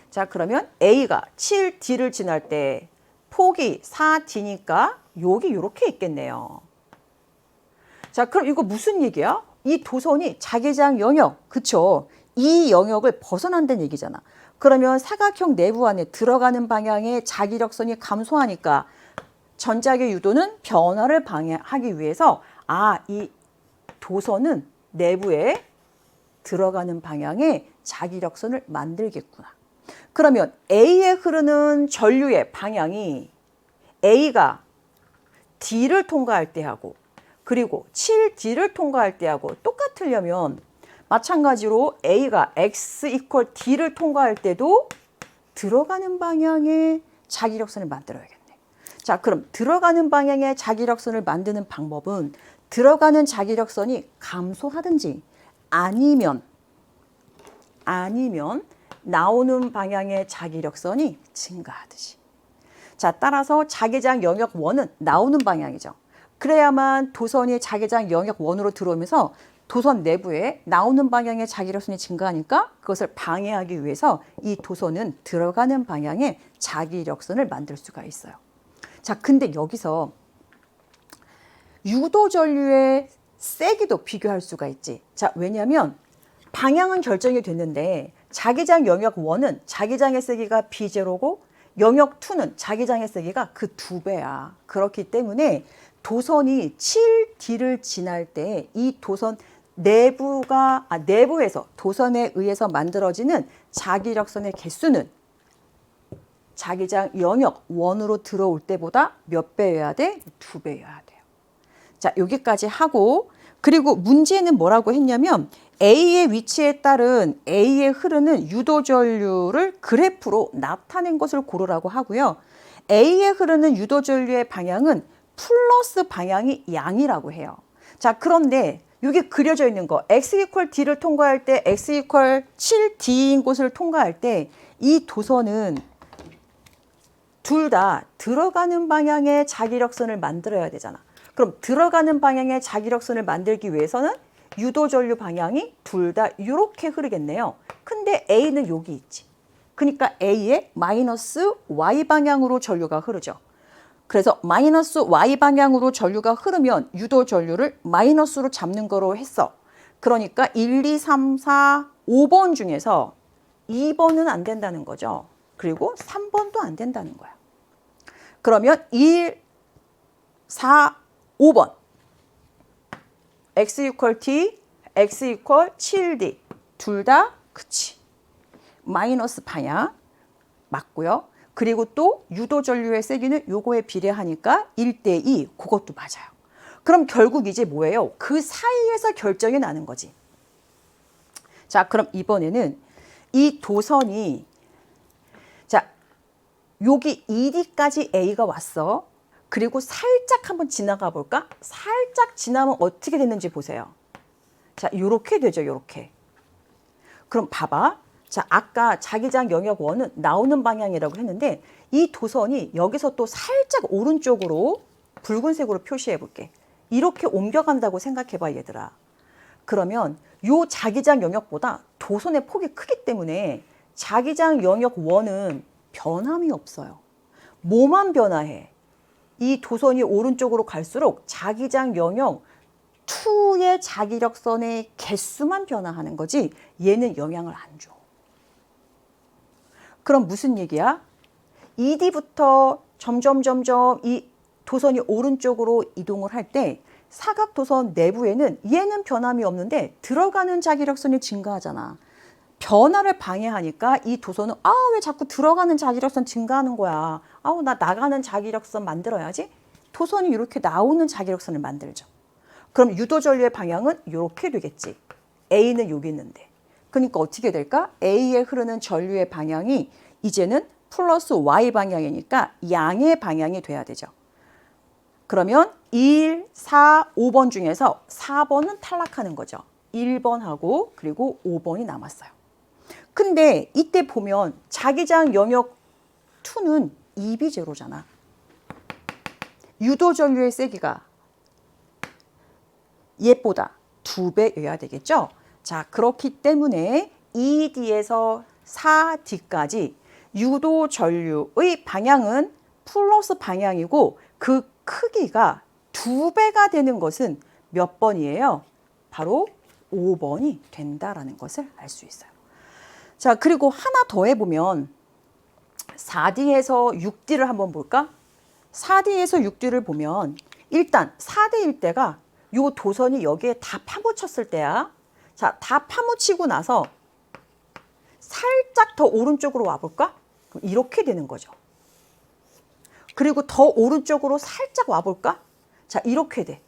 자, 그러면 A가 7D를 지날 때 폭이 4D니까 여기 이렇게 있겠네요. 자, 그럼 이거 무슨 얘기야? 이 도선이 자기장 영역, 그쵸? 이 영역을 벗어난다는 얘기잖아. 그러면 사각형 내부 안에 들어가는 방향의 자기력선이 감소하니까 전자기 유도는 변화를 방해하기 위해서 이 도선은 내부에 들어가는 방향의 자기력선을 만들겠구나. 그러면 A에 흐르는 전류의 방향이 A가 D를 통과할 때 하고 그리고 7D를 통과할 때 하고 똑같으려면 마찬가지로 A가 X 이퀄 D를 통과할 때도 들어가는 방향의 자기력선을 만들어야겠네. 자, 그럼 들어가는 방향의 자기력선을 만드는 방법은 들어가는 자기력선이 감소하든지 아니면 나오는 방향의 자기력선이 증가하듯이. 자, 따라서 자기장 영역 1은 나오는 방향이죠. 그래야만 도선이 자기장 영역 1으로 들어오면서 도선 내부에 나오는 방향의 자기력선이 증가하니까 그것을 방해하기 위해서 이 도선은 들어가는 방향의 자기력선을 만들 수가 있어요. 자, 근데 여기서 유도 전류의 세기도 비교할 수가 있지. 자, 왜냐하면 방향은 결정이 됐는데 자기장 영역 1은 자기장의 세기가 B0고 영역 2는 자기장의 세기가 그 2배야. 그렇기 때문에 도선이 7D를 지날 때 이 도선 내부에서 도선에 의해서 만들어지는 자기력선의 개수는 자기장 영역 1으로 들어올 때보다 몇 배여야 돼? 2배여야 돼요. 자, 여기까지 하고 그리고 문제는 뭐라고 했냐면 A의 위치에 따른 A에 흐르는 유도 전류를 그래프로 나타낸 것을 고르라고 하고요. A에 흐르는 유도 전류의 방향은 플러스 방향이 양이라고 해요. 자, 그런데 여기 그려져 있는 거 x 이퀄 d를 통과할 때 x 이퀄 7d인 곳을 통과할 때 이 도선은 둘 다 들어가는 방향의 자기력선을 만들어야 되잖아. 그럼 들어가는 방향의 자기력선을 만들기 위해서는 유도 전류 방향이 둘 다 이렇게 흐르겠네요. 근데 A는 여기 있지. 그러니까 A의 마이너스 Y 방향으로 전류가 흐르죠. 그래서 마이너스 Y 방향으로 전류가 흐르면 유도 전류를 마이너스로 잡는 거로 했어. 그러니까 1, 2, 3, 4, 5번 중에서 2번은 안 된다는 거죠. 그리고 3번도 안 된다는 거야. 그러면 1, 4, 5번 x 이퀄 t, x 이퀄 7d 둘 다 그치. 마이너스 방향 맞고요. 그리고 또 유도 전류의 세기는 요거에 비례하니까 1대2 그것도 맞아요. 그럼 결국 이제 뭐예요? 그 사이에서 결정이 나는 거지. 자, 그럼 이번에는 이 도선이 자, 여기 ED까지 A가 왔어. 그리고 살짝 한번 지나가 볼까? 살짝 지나면 어떻게 됐는지 보세요. 자, 요렇게 되죠, 요렇게. 그럼 봐봐. 자, 아까 자기장 영역 1은 나오는 방향이라고 했는데 이 도선이 여기서 또 살짝 오른쪽으로 붉은색으로 표시해 볼게. 이렇게 옮겨간다고 생각해 봐, 얘들아. 그러면 요 자기장 영역보다 도선의 폭이 크기 때문에 자기장 영역 1은 변함이 없어요. 뭐만 변화해? 이 도선이 오른쪽으로 갈수록 자기장 영역 2의 자기력선의 개수만 변화하는 거지 얘는 영향을 안 줘. 그럼 무슨 얘기야? ED부터 점점 이 도선이 오른쪽으로 이동을 할 때 사각도선 내부에는 얘는 변함이 없는데 들어가는 자기력선이 증가하잖아. 변화를 방해하니까 이 도선은 왜 자꾸 들어가는 자기력선 증가하는 거야. 나 나가는 자기력선 만들어야지. 도선이 이렇게 나오는 자기력선을 만들죠. 그럼 유도 전류의 방향은 이렇게 되겠지. A는 여기 있는데. 그러니까 어떻게 될까? A에 흐르는 전류의 방향이 이제는 플러스 Y 방향이니까 양의 방향이 돼야 되죠. 그러면 1, 4, 5번 중에서 4번은 탈락하는 거죠. 1번하고 그리고 5번이 남았어요. 근데 이때 보면 자기장 영역 2는 2B0잖아. 유도 전류의 세기가 얘보다 2배여야 되겠죠? 자, 그렇기 때문에 2D에서 4D까지 유도 전류의 방향은 플러스 방향이고 그 크기가 2배가 되는 것은 몇 번이에요? 바로 5번이 된다라는 것을 알 수 있어요. 자, 그리고 하나 더 해보면 4D에서 6D를 한번 볼까? 4D에서 6D를 보면 일단 4D일 때가 요 도선이 여기에 다 파묻혔을 때야. 자, 다 파묻히고 나서 살짝 더 오른쪽으로 와볼까? 그럼 이렇게 되는 거죠. 그리고 더 오른쪽으로 살짝 와볼까? 자, 이렇게 돼.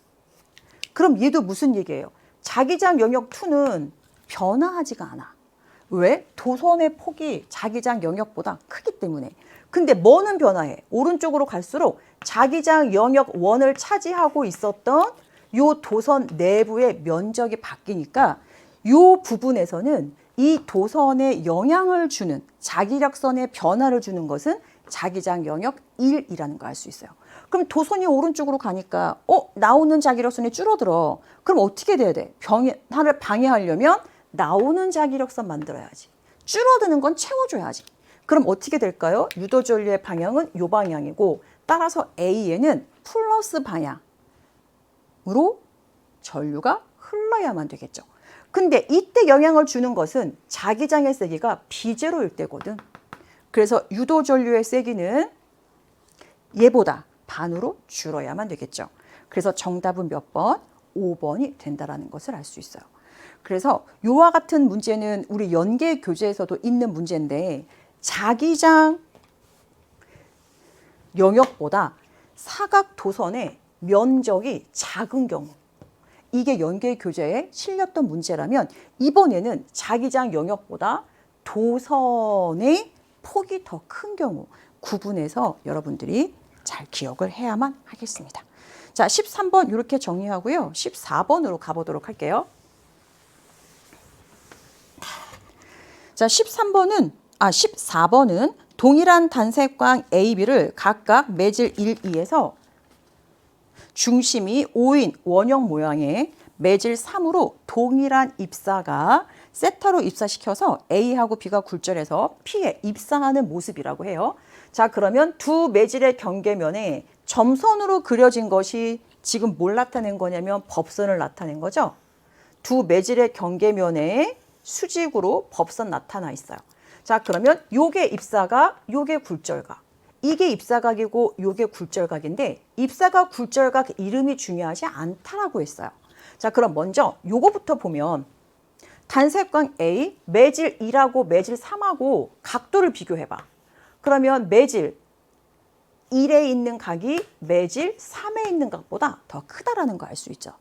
그럼 얘도 무슨 얘기예요? 자기장 영역 2는 변화하지가 않아. 왜? 도선의 폭이 자기장 영역보다 크기 때문에. 근데 뭐는 변화해? 오른쪽으로 갈수록 자기장 영역 1을 차지하고 있었던 요 도선 내부의 면적이 바뀌니까 요 부분에서는 이 도선에 영향을 주는 자기력선의 변화를 주는 것은 자기장 영역 1이라는 걸 알 수 있어요. 그럼 도선이 오른쪽으로 가니까 나오는 자기력선이 줄어들어. 그럼 어떻게 돼야 돼? 변화를 방해하려면 나오는 자기력선 만들어야지. 줄어드는 건 채워줘야지. 그럼 어떻게 될까요? 유도 전류의 방향은 요 방향이고 따라서 A에는 플러스 방향으로 전류가 흘러야만 되겠죠. 근데 이때 영향을 주는 것은 자기장의 세기가 B0일 때거든. 그래서 유도 전류의 세기는 얘보다 반으로 줄어야만 되겠죠. 그래서 정답은 몇 번? 5번이 된다라는 것을 알 수 있어요. 그래서 요와 같은 문제는 우리 연계 교재에서도 있는 문제인데 자기장 영역보다 사각 도선의 면적이 작은 경우 이게 연계 교재에 실렸던 문제라면 이번에는 자기장 영역보다 도선의 폭이 더 큰 경우 구분해서 여러분들이 잘 기억을 해야만 하겠습니다. 자, 13번 이렇게 정리하고요. 14번으로 가보도록 할게요. 자, 14번은 동일한 단색광 A, B를 각각 매질 1, 2에서 중심이 5인 원형 모양의 매질 3으로 동일한 입사가 세타로 입사시켜서 A하고 B가 굴절해서 P에 입사하는 모습이라고 해요. 자, 그러면 두 매질의 경계면에 점선으로 그려진 것이 지금 뭘 나타낸 거냐면 법선을 나타낸 거죠. 두 매질의 경계면에 수직으로 법선 나타나 있어요. 자, 그러면 요게 입사각, 요게 굴절각. 이게 입사각이고 요게 굴절각인데 입사각, 굴절각 이름이 중요하지 않다라고 했어요. 자, 그럼 먼저 요거부터 보면 단색광 A, 매질 2하고 매질 3하고 각도를 비교해봐. 그러면 매질 1에 있는 각이 매질 3에 있는 각보다 더 크다라는 거 알 수 있죠.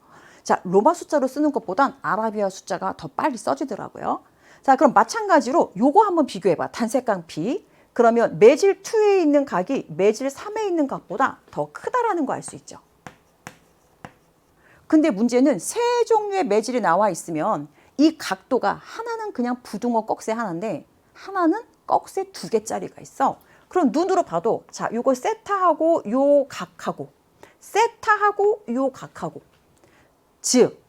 자, 로마 숫자로 쓰는 것보단 아라비아 숫자가 더 빨리 써지더라고요. 자, 그럼 마찬가지로 요거 한번 비교해봐. 단색광 B. 그러면 매질 2에 있는 각이 매질 3에 있는 각보다 더 크다라는 거 알 수 있죠. 근데 문제는 세 종류의 매질이 나와 있으면 이 각도가 하나는 그냥 부등호 꺽쇠 하나인데 하나는 꺽쇠 2개짜리가 있어. 그럼 눈으로 봐도 자, 요거 세타하고 요 각하고 세타하고 요 각하고 즉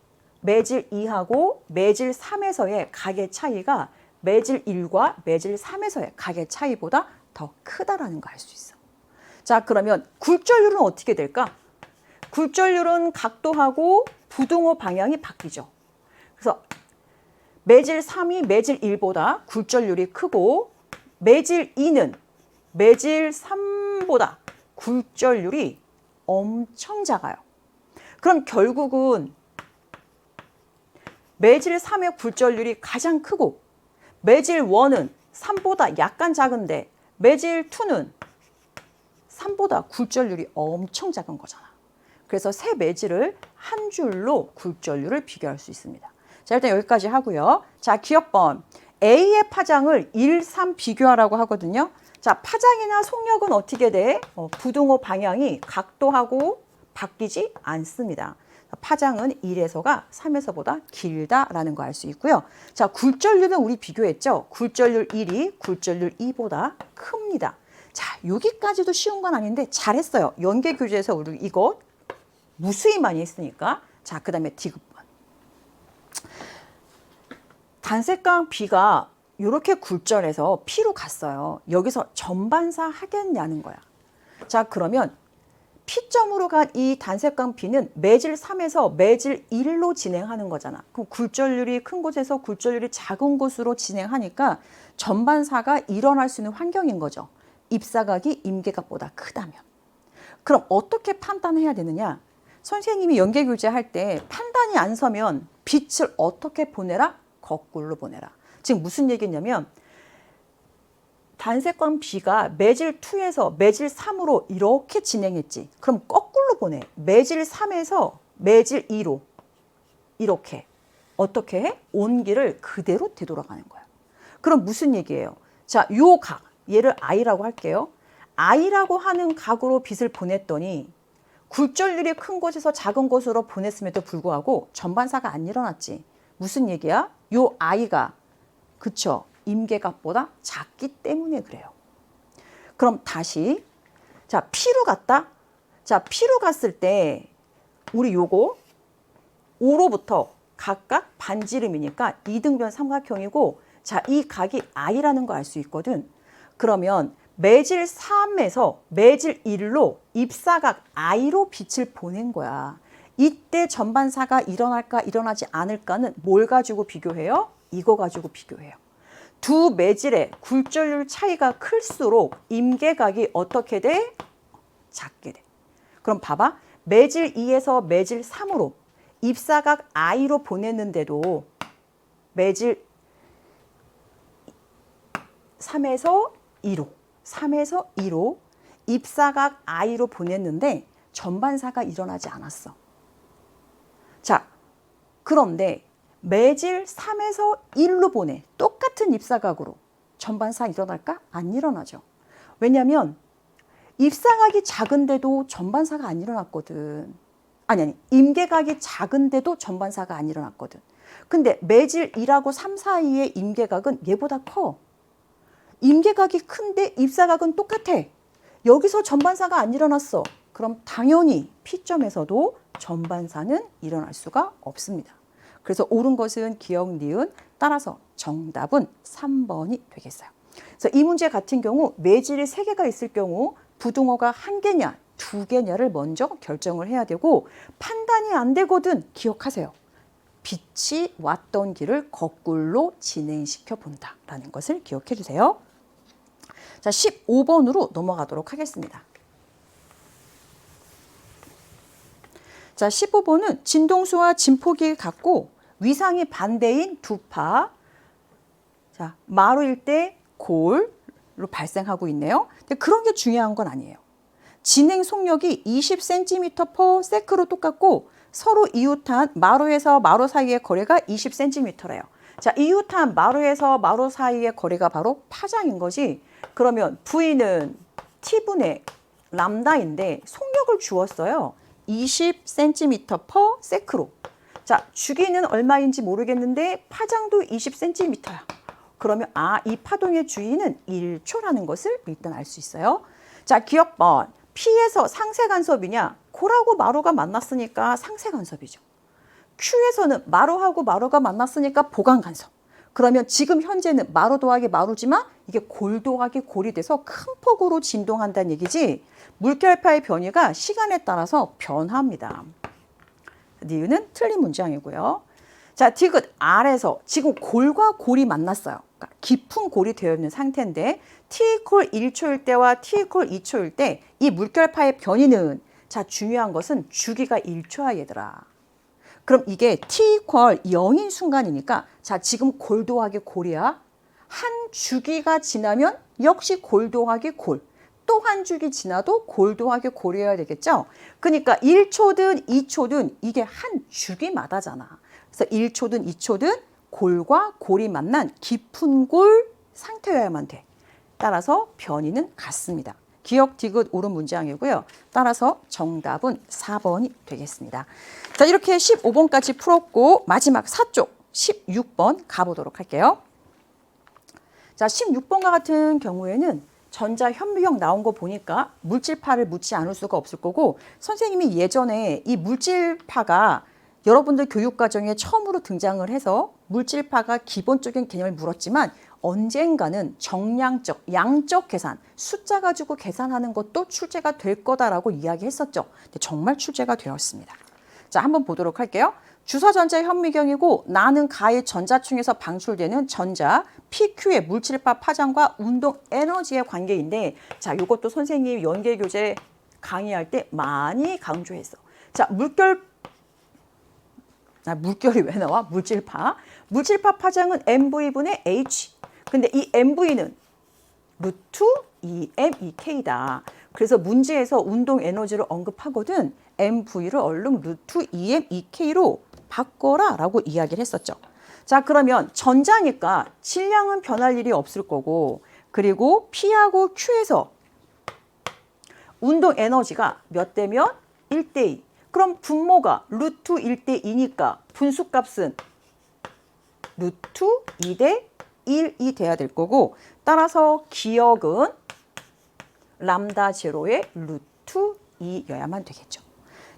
매질 2하고 매질 3에서의 각의 차이가 매질 1과 매질 3에서의 각의 차이보다 더 크다라는 거 알 수 있어. 자, 그러면 굴절률은 어떻게 될까? 굴절률은 각도하고 부등호 방향이 바뀌죠. 그래서 매질 3이 매질 1보다 굴절률이 크고 매질 2는 매질 3보다 굴절률이 엄청 작아요. 그럼 결국은 매질 3의 굴절률이 가장 크고 매질 1은 3보다 약간 작은데 매질 2는 3보다 굴절률이 엄청 작은 거잖아. 그래서 세 매질을 한 줄로 굴절률을 비교할 수 있습니다. 자, 일단 여기까지 하고요. 자, 기억번. A의 파장을 1, 3 비교하라고 하거든요. 자, 파장이나 속력은 어떻게 돼? 부등호 방향이 각도하고 바뀌지 않습니다. 파장은 1에서가 3에서보다 길다라는 거 알 수 있고요. 자, 굴절률은 우리 비교했죠. 굴절률 1이 굴절률 2보다 큽니다. 자, 여기까지도 쉬운 건 아닌데 잘했어요. 연계 교재에서 우리 이거 무수히 많이 했으니까. 자, 그 다음에 디귿번. 단색광 B가 이렇게 굴절해서 P로 갔어요. 여기서 전반사 하겠냐는 거야. 자, 그러면 P점으로 간 이 단색광 B는 매질 3에서 매질 1로 진행하는 거잖아. 그럼 굴절률이 큰 곳에서 굴절률이 작은 곳으로 진행하니까 전반사가 일어날 수 있는 환경인 거죠. 입사각이 임계각보다 크다면. 그럼 어떻게 판단해야 되느냐? 선생님이 연계교재 할 때 판단이 안 서면 빛을 어떻게 보내라? 거꾸로 보내라. 지금 무슨 얘기냐면 단색광 B가 매질 2에서 매질 3으로 이렇게 진행했지. 그럼 거꾸로 보내. 매질 3에서 매질 2로 이렇게. 어떻게 해? 온기를 그대로 되돌아가는 거야. 그럼 무슨 얘기예요? 자, 요 각, 얘를 I라고 할게요. I라고 하는 각으로 빛을 보냈더니 굴절률이 큰 곳에서 작은 곳으로 보냈음에도 불구하고 전반사가 안 일어났지. 무슨 얘기야? 요 I가 그쵸? 임계각보다 작기 때문에 그래요. 그럼 다시 자, P로 갔다. 자, P로 갔을 때 우리 요거 5로부터 각각 반지름이니까 이등변 삼각형이고 자, 이 각이 I라는 거 알 수 있거든. 그러면 매질 3에서 매질 1로 입사각 I로 빛을 보낸 거야. 이때 전반사가 일어날까 일어나지 않을까는 뭘 가지고 비교해요? 이거 가지고 비교해요. 두 매질의 굴절률 차이가 클수록 임계각이 어떻게 돼? 작게 돼. 그럼 봐봐. 매질 2에서 매질 3으로 입사각 I로 보냈는데도 매질 3에서 2로 입사각 I로 보냈는데 전반사가 일어나지 않았어. 자, 그런데 매질 3에서 1로 보내. 똑같은 입사각으로. 전반사 일어날까? 안 일어나죠. 왜냐하면 입상각이 작은데도 전반사가 안 일어났거든. 아니, 임계각이 작은데도 전반사가 안 일어났거든. 근데 매질 1하고 3 사이의 임계각은 얘보다 커. 임계각이 큰데 입사각은 똑같아. 여기서 전반사가 안 일어났어. 그럼 당연히 P점에서도 전반사는 일어날 수가 없습니다. 그래서 옳은 것은 기역, 니은, 따라서 정답은 3번이 되겠어요. 그래서 이 문제 같은 경우 매질이 3개가 있을 경우 부등호가 1개냐 2개냐를 먼저 결정을 해야 되고 판단이 안 되거든 기억하세요. 빛이 왔던 길을 거꾸로 진행시켜 본다라는 것을 기억해 주세요. 자, 15번으로 넘어가도록 하겠습니다. 자, 15번은 진동수와 진폭이 같고 위상이 반대인 두 파. 자, 마루일 때 골로 발생하고 있네요. 근데 그런 게 중요한 건 아니에요. 진행 속력이 20cm/s로 똑같고 서로 이웃한 마루에서 마루 사이의 거리가 20cm래요. 자, 이웃한 마루에서 마루 사이의 거리가 바로 파장인 거지. 그러면 V는 T분의 람다인데 속력을 주었어요. 20cm/s로. 자, 주기는 얼마인지 모르겠는데 파장도 20cm야. 그러면 이 파동의 주기는 1초라는 것을 일단 알 수 있어요. 자, 기억번. P에서 상세 간섭이냐? 골하고 마루가 만났으니까 상세 간섭이죠. Q에서는 마루하고 마루가 만났으니까 보강 간섭. 그러면 지금 현재는 마루 더하기 마루지만 이게 골 더하기 골이 돼서 큰 폭으로 진동한다는 얘기지. 물결파의 변이가 시간에 따라서 변합니다. 니은은 틀린 문장이고요. 자, 디귿 R에서 지금 골과 골이 만났어요. 그러니까 깊은 골이 되어 있는 상태인데 T = 1초일 때와 T = 2초일 때 이 물결파의 변이는 자, 중요한 것은 주기가 1초야 얘들아. 그럼 이게 T = 0인 순간이니까 자, 지금 골 더하기 골이야. 한 주기가 지나면 역시 골 더하기 골. 또 한 주기 지나도 골 더하기 골이어야 되겠죠. 그러니까 1초든 2초든 이게 한 주기마다잖아. 그래서 1초든 2초든 골과 골이 만난 깊은 골 상태여야만 돼. 따라서 변이는 같습니다. 기역 디귿 옳은 문장이고요. 따라서 정답은 4번이 되겠습니다. 자, 이렇게 15번까지 풀었고 마지막 4쪽 16번 가보도록 할게요. 자, 16번과 같은 경우에는 전자 현미경 나온 거 보니까 물질파를 묻지 않을 수가 없을 거고 선생님이 예전에 이 물질파가 여러분들 교육과정에 처음으로 등장을 해서 물질파가 기본적인 개념을 물었지만 언젠가는 정량적, 양적 계산, 숫자 가지고 계산하는 것도 출제가 될 거다라고 이야기했었죠. 근데 정말 출제가 되었습니다. 자, 한번 보도록 할게요. 주사전자 현미경이고 나는 가의 전자층에서 방출되는 전자 PQ의 물질파 파장과 운동 에너지의 관계인데 자, 이것도 선생님이 연계교재 강의할 때 많이 강조했어. 자, 물결이 왜 나와? 물질파. 물질파 파장은 MV분의 H. 근데 이 MV는 루트 2MEK다. 그래서 문제에서 운동 에너지를 언급하거든. MV를 얼른 루트 2MEK로 바꿔라 라고 이야기를 했었죠. 자, 그러면 전자니까 질량은 변할 일이 없을 거고 그리고 P하고 Q에서 운동 에너지가 몇 대면 1대2. 그럼 분모가 루트 1대2니까 분수값은 루트 2대 1이 돼야 될 거고 따라서 기역은 람다 제로의 루트 2여야만 되겠죠.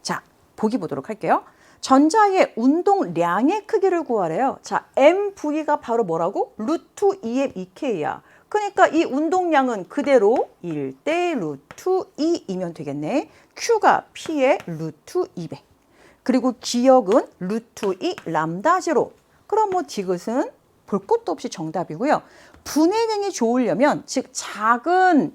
자, 보기 보도록 할게요. 전자의 운동량의 크기를 구하래요. 자, MV가 바로 뭐라고? 루트 2MEK야. 그러니까 이 운동량은 그대로 1대 루트 2이면 되겠네. Q가 P의 루트 2배. 그리고 기역은 루트 2 람다 제로. 그럼 뭐 디귿은 볼 것도 없이 정답이고요. 분해능이 좋으려면 즉 작은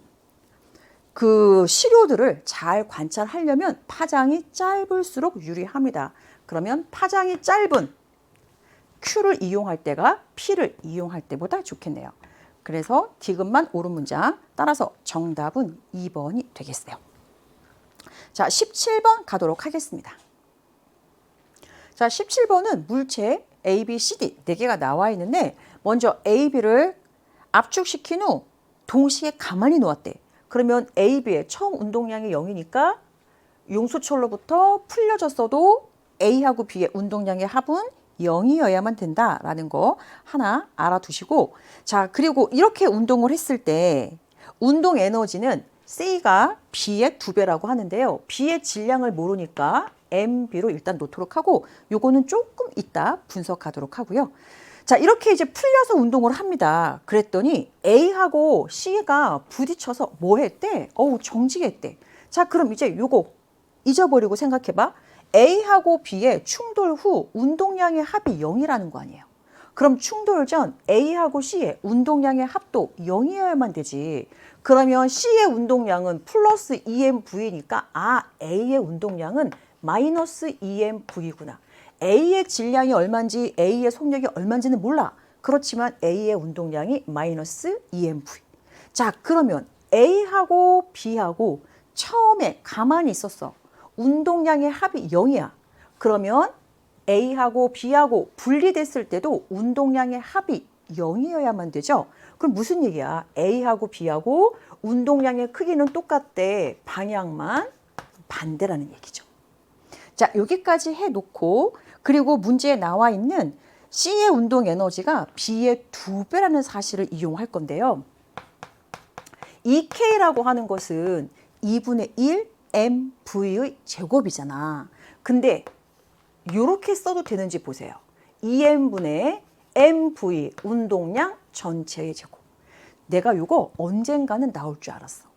그 시료들을 잘 관찰하려면 파장이 짧을수록 유리합니다. 그러면 파장이 짧은 Q를 이용할 때가 P를 이용할 때보다 좋겠네요. 그래서 디귿만 옳은 문장. 따라서 정답은 2번이 되겠어요. 자, 17번 가도록 하겠습니다. 자, 17번은 물체 A, B, C, D 4개가 나와 있는데 먼저 A, B를 압축시킨 후 동시에 가만히 놓았대. 그러면 A, B의 처음 운동량이 0이니까 용수철로부터 풀려졌어도 A하고 B의 운동량의 합은 0이어야만 된다라는 거 하나 알아두시고, 자, 그리고 이렇게 운동을 했을 때 운동 에너지는 C가 B의 2배라고 하는데요. B의 질량을 모르니까 MB로 일단 놓도록 하고, 요거는 조금 이따 분석하도록 하고요. 자, 이렇게 이제 풀려서 운동을 합니다. 그랬더니 A하고 C가 부딪혀서 뭐 했대? 정지했대. 자, 그럼 이제 요거 잊어버리고 생각해봐. A하고 B의 충돌 후 운동량의 합이 0이라는 거 아니에요. 그럼 충돌 전 A하고 C의 운동량의 합도 0이어야만 되지. 그러면 C의 운동량은 플러스 EMV니까 A의 운동량은 마이너스 EMV구나. A의 질량이 얼마인지 A의 속력이 얼마인지는 몰라. 그렇지만 A의 운동량이 마이너스 EMV. 자, 그러면 A하고 B하고 처음에 가만히 있었어. 운동량의 합이 0이야. 그러면 A하고 B하고 분리됐을 때도 운동량의 합이 0이어야만 되죠. 그럼 무슨 얘기야? A하고 B하고 운동량의 크기는 똑같대. 방향만 반대라는 얘기죠. 자, 여기까지 해놓고, 그리고 문제에 나와 있는 C의 운동 에너지가 B의 2배라는 사실을 이용할 건데요. 이 K라고 하는 것은 2분의 1 MV의 제곱이잖아. 근데 이렇게 써도 되는지 보세요. 2M분의 MV 운동량 전체의 제곱. 내가 요거 언젠가는 나올 줄 알았어.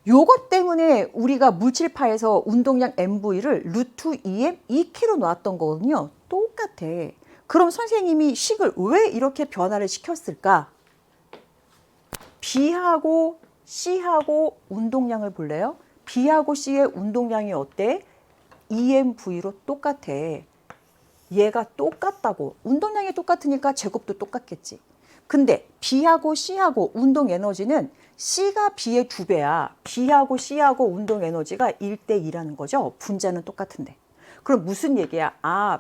요것 때문에 우리가 물질파에서 운동량 MV를 루트 2M 2K로 놨던 거거든요. 똑같아. 그럼 선생님이 식을 왜 이렇게 변화를 시켰을까? B하고 C하고 운동량을 볼래요? B하고 C의 운동량이 어때? EMV로 똑같아. 얘가 똑같다고. 운동량이 똑같으니까 제곱도 똑같겠지. 근데 B하고 C하고 운동 에너지는 C가 B의 2배야. B하고 C하고 운동 에너지가 1대2라는 거죠. 분자는 똑같은데. 그럼 무슨 얘기야?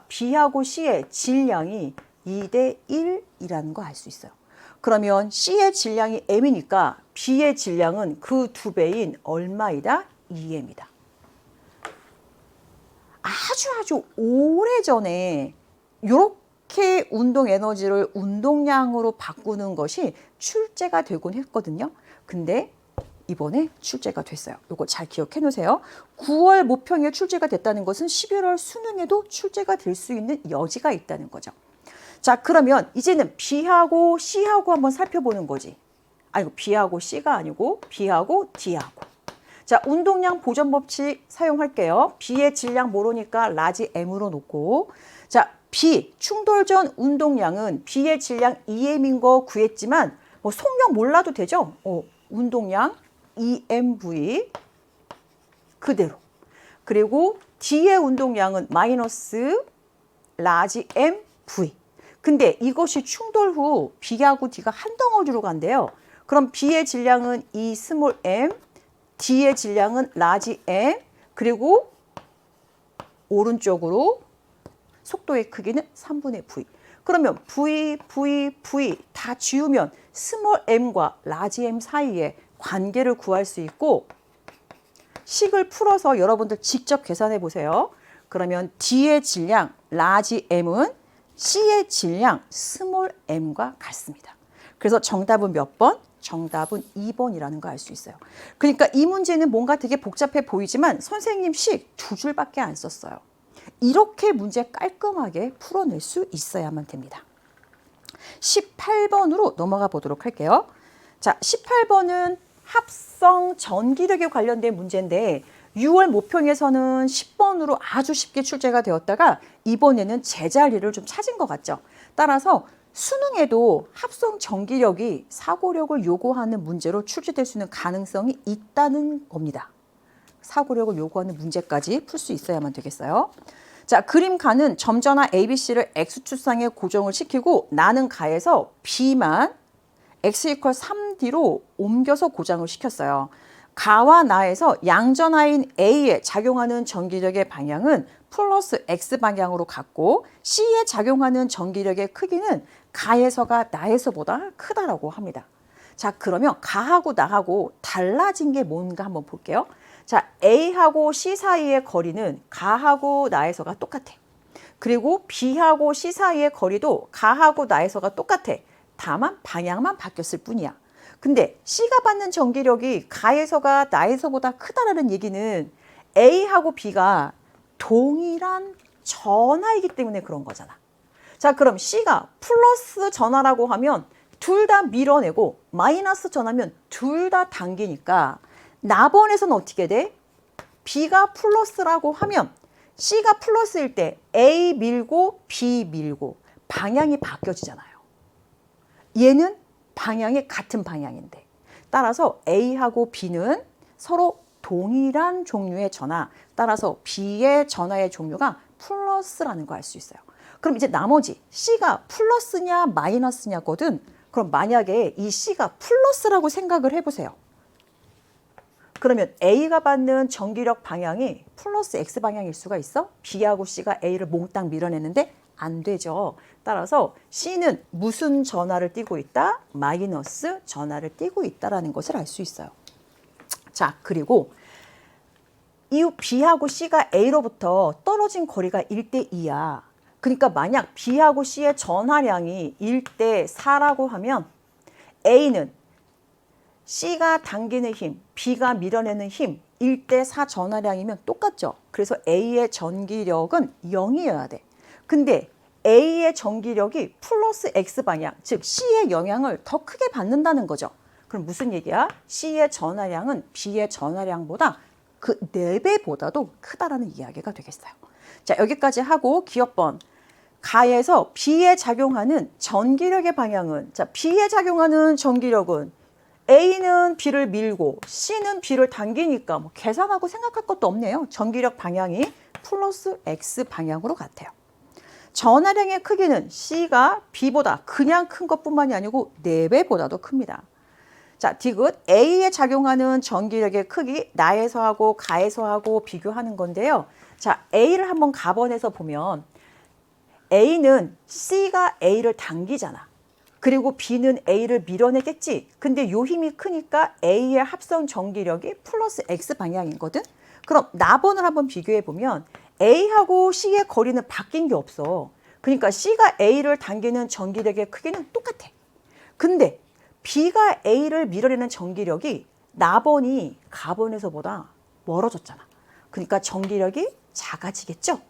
B하고 C의 질량이 2대1이라는 거 알 수 있어요. 그러면 C의 질량이 M이니까 B의 질량은 그 2배인 얼마이다? 2M이다. 아주 오래전에 이렇게 운동 에너지를 운동량으로 바꾸는 것이 출제가 되곤 했거든요. 근데 이번에 출제가 됐어요. 이거 잘 기억해 놓으세요. 9월 모평에 출제가 됐다는 것은 11월 수능에도 출제가 될 수 있는 여지가 있다는 거죠. 자, 그러면 이제는 B하고 C하고 한번 살펴보는 거지. 아니고 B하고 C가 아니고 B하고 D하고. 자, 운동량 보전 법칙 사용할게요. B의 질량 모르니까 라지 M으로 놓고. 자, B 충돌 전 운동량은 B의 질량 2M인 거 구했지만 뭐 속력 몰라도 되죠? 운동량 2MV 그대로. 그리고 D의 운동량은 마이너스 라지 MV. 근데 이것이 충돌 후 B하고 D가 한 덩어리로 간대요. 그럼 B의 질량은 2 스몰 m, D의 질량은 라지 m, 그리고 오른쪽으로 속도의 크기는 3분의 v. 그러면 v 다 지우면 스몰 m과 라지 m 사이에 관계를 구할 수 있고, 식을 풀어서 여러분들 직접 계산해 보세요. 그러면 D의 질량 라지 m은 C의 질량 스몰 m과 같습니다. 그래서 정답은 몇 번? 정답은 2번이라는 거 알 수 있어요. 그러니까 이 문제는 뭔가 되게 복잡해 보이지만 선생님 식 2줄밖에 안 썼어요. 이렇게 문제 깔끔하게 풀어낼 수 있어야만 됩니다. 18번으로 넘어가 보도록 할게요. 자, 18번은 합성 전기력에 관련된 문제인데 6월 모평에서는 10번으로 아주 쉽게 출제가 되었다가 이번에는 제자리를 좀 찾은 것 같죠. 따라서 수능에도 합성 전기력이 사고력을 요구하는 문제로 출제될 수 있는 가능성이 있다는 겁니다. 사고력을 요구하는 문제까지 풀 수 있어야만 되겠어요. 자, 그림 가는 점전화 ABC를 X축상에 고정을 시키고 나는 가에서 B만 X 이퀄 3D로 옮겨서 고정을 시켰어요. 가와 나에서 양전하인 A에 작용하는 전기력의 방향은 플러스 X 방향으로 갔고 C에 작용하는 전기력의 크기는 가에서가 나에서보다 크다라고 합니다. 자, 그러면 가하고 나하고 달라진 게 뭔가 한번 볼게요. 자, A하고 C 사이의 거리는 가하고 나에서가 똑같아. 그리고 B하고 C 사이의 거리도 가하고 나에서가 똑같아. 다만 방향만 바뀌었을 뿐이야. 근데 C가 받는 전기력이 가에서가 나에서보다 크다라는 얘기는 A하고 B가 동일한 전하이기 때문에 그런 거잖아. 자, 그럼 C가 플러스 전하라고 하면 둘 다 밀어내고 마이너스 전하면 둘 다 당기니까 나번에서는 어떻게 돼? B가 플러스라고 하면 C가 플러스일 때 A 밀고 B 밀고 방향이 바뀌어지잖아요. 얘는 방향이 같은 방향인데 따라서 A하고 B는 서로 동일한 종류의 전하, 따라서 B의 전하의 종류가 플러스라는 거 알 수 있어요. 그럼 이제 나머지 C가 플러스냐 마이너스냐거든. 그럼 만약에 이 C가 플러스라고 생각을 해보세요. 그러면 A가 받는 전기력 방향이 플러스 X 방향일 수가 있어? B하고 C가 A를 몽땅 밀어내는데 안 되죠. 따라서 C는 무슨 전하를 띠고 있다? 마이너스 전하를 띠고 있다는 것을 알 수 있어요. 자, 그리고 이 B하고 C가 A로부터 떨어진 거리가 1대 2야. 그러니까 만약 B하고 C의 전하량이 1대 4라고 하면 A는 C가 당기는 힘, B가 밀어내는 힘 1대 4 전하량이면 똑같죠. 그래서 A의 전기력은 0이어야 돼. 근데 A의 전기력이 플러스 X 방향, 즉 C의 영향을 더 크게 받는다는 거죠. 그럼 무슨 얘기야? C의 전하량은 B의 전하량보다 그 4배보다도 크다라는 이야기가 되겠어요. 자, 여기까지 하고 기억번. 가에서 B에 작용하는 전기력의 방향은, 자, B에 작용하는 전기력은 A는 B를 밀고 C는 B를 당기니까 뭐 계산하고 생각할 것도 없네요. 전기력 방향이 플러스 X 방향으로 같아요. 전하량의 크기는 C가 B보다 그냥 큰 것뿐만이 아니고 4배보다도 큽니다. 자, 디귿 A에 작용하는 전기력의 크기 나에서 하고 가에서 하고 비교하는 건데요. 자, A를 한번 가번해서 보면 A는 C가 A를 당기잖아. 그리고 B는 A를 밀어내겠지. 근데 요 힘이 크니까 A의 합성 전기력이 플러스 X 방향이거든. 그럼 나번을 한번 비교해 보면 A하고 C의 거리는 바뀐 게 없어. 그러니까 C가 A를 당기는 전기력의 크기는 똑같아. 근데 B가 A를 밀어내는 전기력이 나번이 가번에서보다 멀어졌잖아. 그러니까 전기력이 작아지겠죠.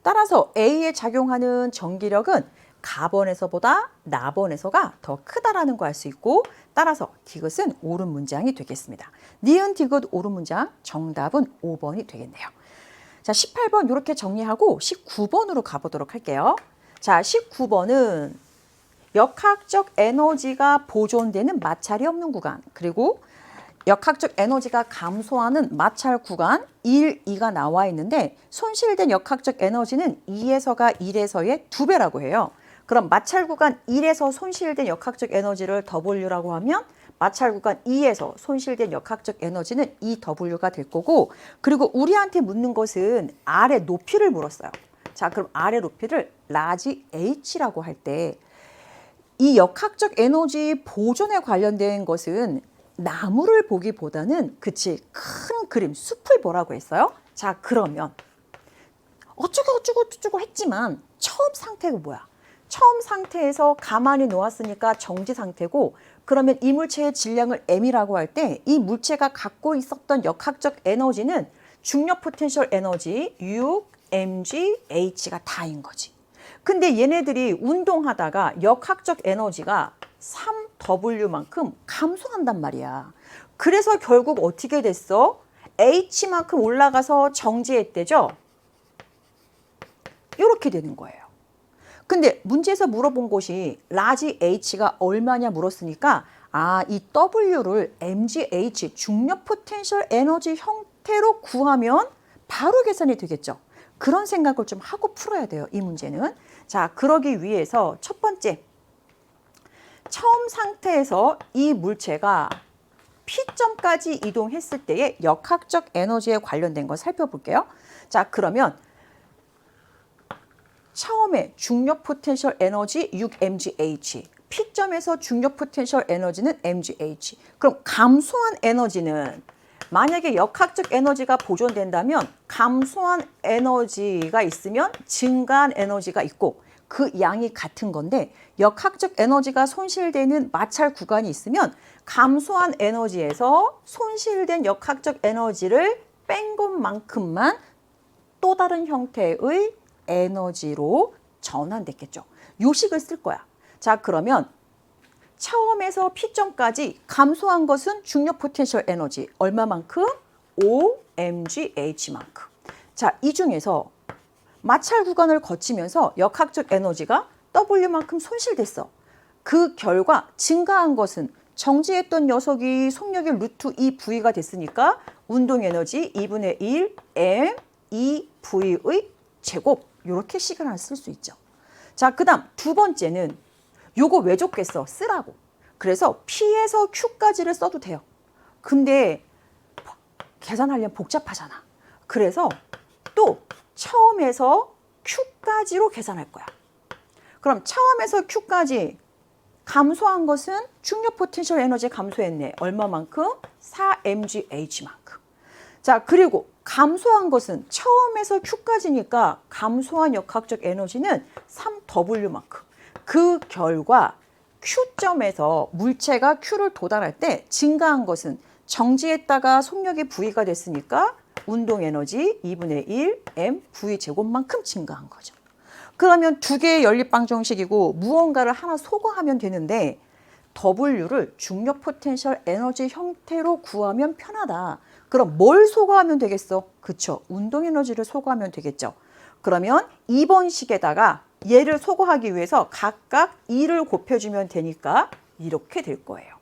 따라서 A에 작용하는 전기력은 가번에서보다 나번에서가 더 크다라는 거 알 수 있고, 따라서 디귿은 옳은 문장이 되겠습니다. 니은 디귿 옳은 문장, 정답은 5번이 되겠네요. 자, 18번 이렇게 정리하고 19번으로 가보도록 할게요. 자, 19번은 역학적 에너지가 보존되는 마찰이 없는 구간, 그리고 역학적 에너지가 감소하는 마찰 구간 1, 2가 나와 있는데 손실된 역학적 에너지는 2에서가 1에서의 2배라고 해요. 그럼 마찰 구간 1에서 손실된 역학적 에너지를 W라고 하면 마찰 구간 2에서 손실된 역학적 에너지는 EW가 될 거고, 그리고 우리한테 묻는 것은 R의 높이를 물었어요. 자, 그럼 R의 높이를 라지 H라고 할 때 이 역학적 에너지 보존에 관련된 것은 나무를 보기보다는 그치 큰 그림 숲을 보라고 했어요. 자, 그러면 어쩌고 했지만 처음 상태가 뭐야? 처음 상태에서 가만히 놓았으니까 정지 상태고, 그러면 이 물체의 질량을 m이라고 할 때 이 물체가 갖고 있었던 역학적 에너지는 중력 포텐셜 에너지 6mgH가 다인 거지. 근데 얘네들이 운동하다가 역학적 에너지가 3W만큼 감소한단 말이야. 그래서 결국 어떻게 됐어? H만큼 올라가서 정지했대죠? 이렇게 되는 거예요. 근데 문제에서 물어본 것이 라지 H가 얼마냐 물었으니까 이 W를 mgh 중력 포텐셜 에너지 형태로 구하면 바로 계산이 되겠죠. 그런 생각을 좀 하고 풀어야 돼요, 이 문제는. 자, 그러기 위해서 첫 번째, 처음 상태에서 이 물체가 P점까지 이동했을 때의 역학적 에너지에 관련된 거 살펴볼게요. 자, 그러면 처음에 중력 포텐셜 에너지 6mgh, P점에서 중력 포텐셜 에너지는 mgh. 그럼 감소한 에너지는 만약에 역학적 에너지가 보존된다면 감소한 에너지가 있으면 증가한 에너지가 있고 그 양이 같은 건데 역학적 에너지가 손실되는 마찰 구간이 있으면 감소한 에너지에서 손실된 역학적 에너지를 뺀 것만큼만 또 다른 형태의 에너지로 전환됐겠죠. 요식을 쓸 거야. 자, 그러면 처음에서 P점까지 감소한 것은 중력 포텐셜 에너지 얼마만큼? 5mgh만큼. 자, 이 중에서 마찰 구간을 거치면서 역학적 에너지가 W만큼 손실됐어. 그 결과 증가한 것은 정지했던 녀석이 속력이 루트 2V가 됐으니까 운동 에너지 2분의 1 m 2V의 제곱 이렇게 시간을 쓸 수 있죠. 자, 그 다음 두 번째는 요거 왜 줬겠어? 쓰라고. 그래서 P에서 Q까지를 써도 돼요. 근데 계산하려면 복잡하잖아. 그래서 또 처음에서 Q까지로 계산할 거야. 그럼 처음에서 Q까지 감소한 것은 중력 포텐셜 에너지 감소했네. 얼마만큼? 4mgh만큼. 자, 그리고 감소한 것은 처음에서 Q까지니까 감소한 역학적 에너지는 3W만큼. 그 결과 Q점에서 물체가 Q를 도달할 때 증가한 것은 정지했다가 속력이 V가 됐으니까 운동 에너지 2분의 1 m V 제곱만큼 증가한 거죠. 그러면 두 개의 연립방정식이고 무언가를 하나 소거하면 되는데 W를 중력 포텐셜 에너지 형태로 구하면 편하다. 그럼 뭘 소거하면 되겠어? 그쵸. 운동 에너지를 소거하면 되겠죠. 그러면 2번 식에다가 얘를 소거하기 위해서 각각 2를 곱해주면 되니까 이렇게 될 거예요.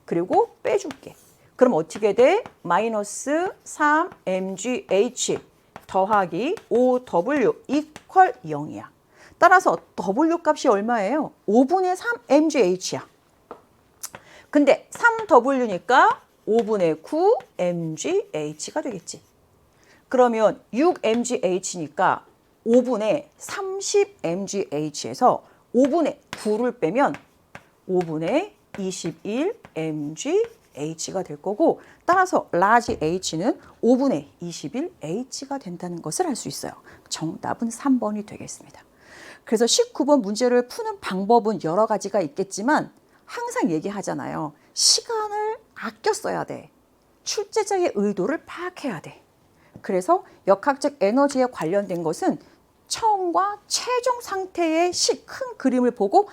그리고 빼줄게. 그럼 어떻게 돼? 마이너스 3mgh 더하기 5w 이퀄 0이야. 따라서 W 값이 얼마예요? 5분의 3mgh야. 근데 3W니까 5분의 9mgh가 되겠지. 그러면 6mgh니까 5분의 30mgh에서 5분의 9를 빼면 5분의 21mgh가 될 거고 따라서 라지 h는 5분의 21h가 된다는 것을 알 수 있어요. 정답은 3번이 되겠습니다. 그래서 19번 문제를 푸는 방법은 여러 가지가 있겠지만 항상 얘기하잖아요. 시간을 아껴 써야 돼. 출제자의 의도를 파악해야 돼. 그래서 역학적 에너지에 관련된 것은 처음과 최종 상태의 큰 그림을 보고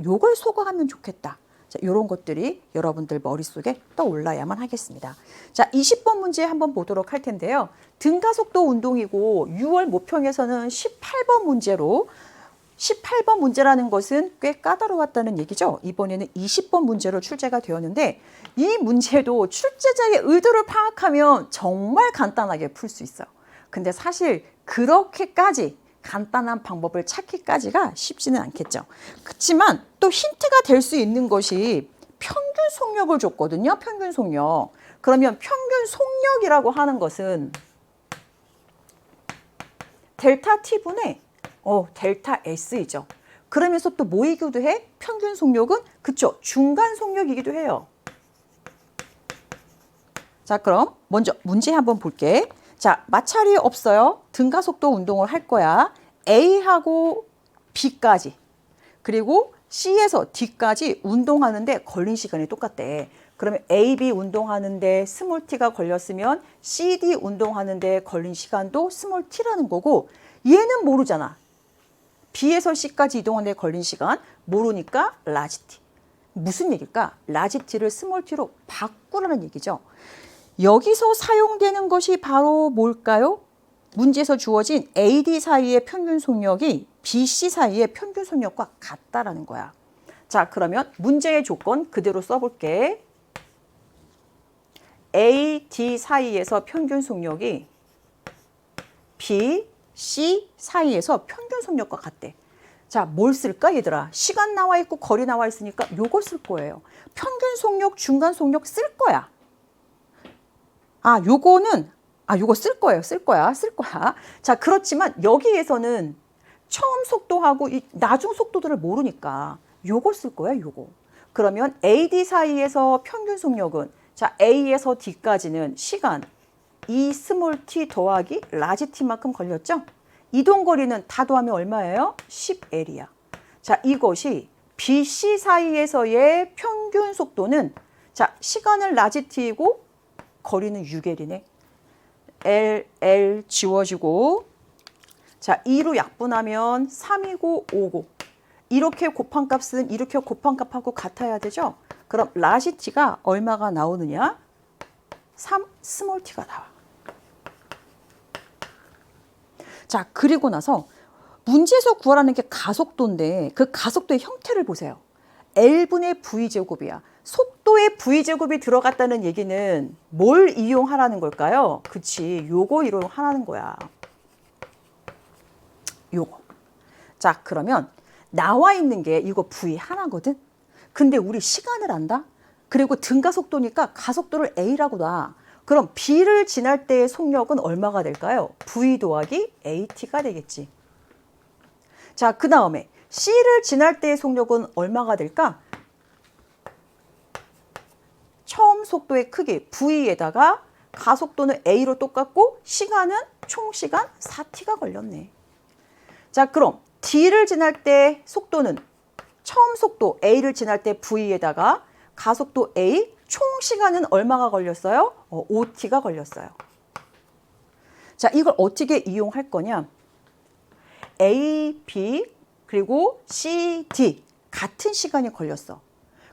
요걸 소거하면 좋겠다. 자, 이런 것들이 여러분들 머릿속에 떠올라야만 하겠습니다. 자, 20번 문제 한번 보도록 할 텐데요. 등가속도 운동이고 6월 모평에서는 18번 문제로 18번 문제라는 것은 꽤 까다로웠다는 얘기죠. 이번에는 20번 문제로 출제가 되었는데 이 문제도 출제자의 의도를 파악하면 정말 간단하게 풀 수 있어요. 근데 사실 그렇게까지 간단한 방법을 찾기까지가 쉽지는 않겠죠. 그렇지만 또 힌트가 될 수 있는 것이 평균 속력을 줬거든요. 평균 속력. 그러면 평균 속력이라고 하는 것은 델타 T분의 델타 S이죠. 그러면서 또 뭐이기도 해? 평균 속력은 그쵸. 중간 속력이기도 해요. 자, 그럼 먼저 문제 한번 볼게. 자, 마찰이 없어요. 등가속도 운동을 할 거야. A하고 B까지 그리고 C에서 D까지 운동하는데 걸린 시간이 똑같대. 그러면 A, B 운동하는데 스몰 t가 걸렸으면 C, D 운동하는데 걸린 시간도 스몰 t라는 거고 얘는 모르잖아. B에서 C까지 이동하는데 걸린 시간 모르니까 라지 t. 무슨 얘기일까? 라지 t를 스몰 t로 바꾸라는 얘기죠. 여기서 사용되는 것이 바로 뭘까요? 문제에서 주어진 AD 사이의 평균 속력이 BC 사이의 평균 속력과 같다라는 거야. 자, 그러면 문제의 조건 그대로 써볼게. AD 사이에서 평균 속력이 BC 사이에서 평균 속력과 같대. 자, 뭘 쓸까 얘들아? 시간 나와 있고 거리 나와 있으니까 요거 쓸 거예요. 평균 속력, 중간 속력 쓸 거야. 요거 쓸 거예요. 쓸 거야. 자, 그렇지만 여기에서는 처음 속도하고 이 나중 속도들을 모르니까 요거 쓸 거야, 요거. 그러면 AD 사이에서 평균 속력은 자, A에서 D까지는 시간 E 스몰 t 더하기 라지 t만큼 걸렸죠? 이동 거리는 다 더하면 얼마예요? 10L이야. 자, 이것이 BC 사이에서의 평균 속도는 자, 시간은 라지 t이고 거리는 6L이네. L 지워지고 자, 2로 약분하면 3이고 5고 이렇게 곱한 값은 이렇게 곱한 값하고 같아야 되죠? 그럼 라지 t가 얼마가 나오느냐? 3 스몰 t가 나와. 자, 그리고 나서 문제에서 구하라는 게 가속도인데 그 가속도의 형태를 보세요. L분의 V제곱이야. 속도의 V제곱이 들어갔다는 얘기는 뭘 이용하라는 걸까요? 그치, 요거 이용하라는 거야. 요거. 자, 그러면 나와 있는 게 이거 V 하나거든? 근데 우리 시간을 안다? 그리고 등가속도니까 가속도를 A라고 놔. 그럼 B를 지날 때의 속력은 얼마가 될까요? V 더하기 AT가 되겠지. 자, 그 다음에 C를 지날 때의 속력은 얼마가 될까? 처음 속도의 크기 V에다가 가속도는 A로 똑같고 시간은 총 시간 4T가 걸렸네. 자, 그럼 D를 지날 때 속도는 처음 속도 A를 지날 때 V에다가 가속도 A, 총 시간은 얼마가 걸렸어요? 5T가 걸렸어요. 자, 이걸 어떻게 이용할 거냐? A, B, 그리고 C, D 같은 시간이 걸렸어.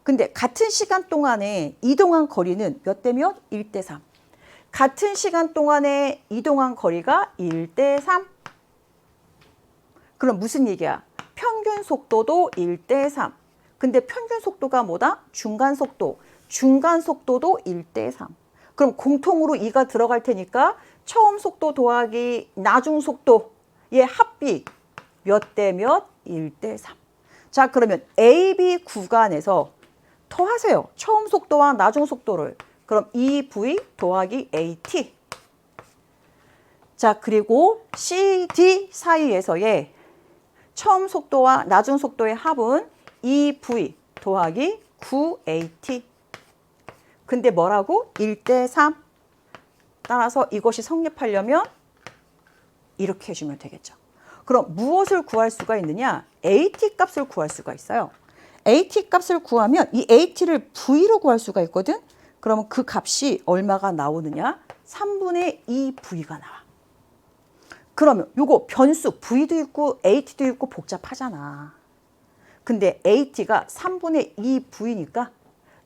근데 같은 시간 동안에 이동한 거리는 몇 대 몇? 1대 3. 같은 시간 동안에 이동한 거리가 1대 3. 그럼 무슨 얘기야? 평균 속도도 1대 3. 근데 평균 속도가 뭐다? 중간 속도. 중간 속도도 1대 3. 그럼 공통으로 2가 들어갈 테니까 처음 속도 더하기 나중 속도의 합비 몇 대 몇? 1대 3. 자, 그러면 AB 구간에서 더하세요. 처음 속도와 나중 속도를. 그럼 EV 더하기 AT. 자, 그리고 CD 사이에서의 처음 속도와 나중 속도의 합은 EV 더하기 9AT. 근데 뭐라고? 1대 3. 따라서 이것이 성립하려면 이렇게 해주면 되겠죠. 그럼 무엇을 구할 수가 있느냐? AT 값을 구할 수가 있어요. AT 값을 구하면 이 AT를 V로 구할 수가 있거든? 그러면 그 값이 얼마가 나오느냐? 3분의 2V가 나와. 그러면 요거 변수 V도 있고 AT도 있고 복잡하잖아. 근데 AT가 3분의 2V니까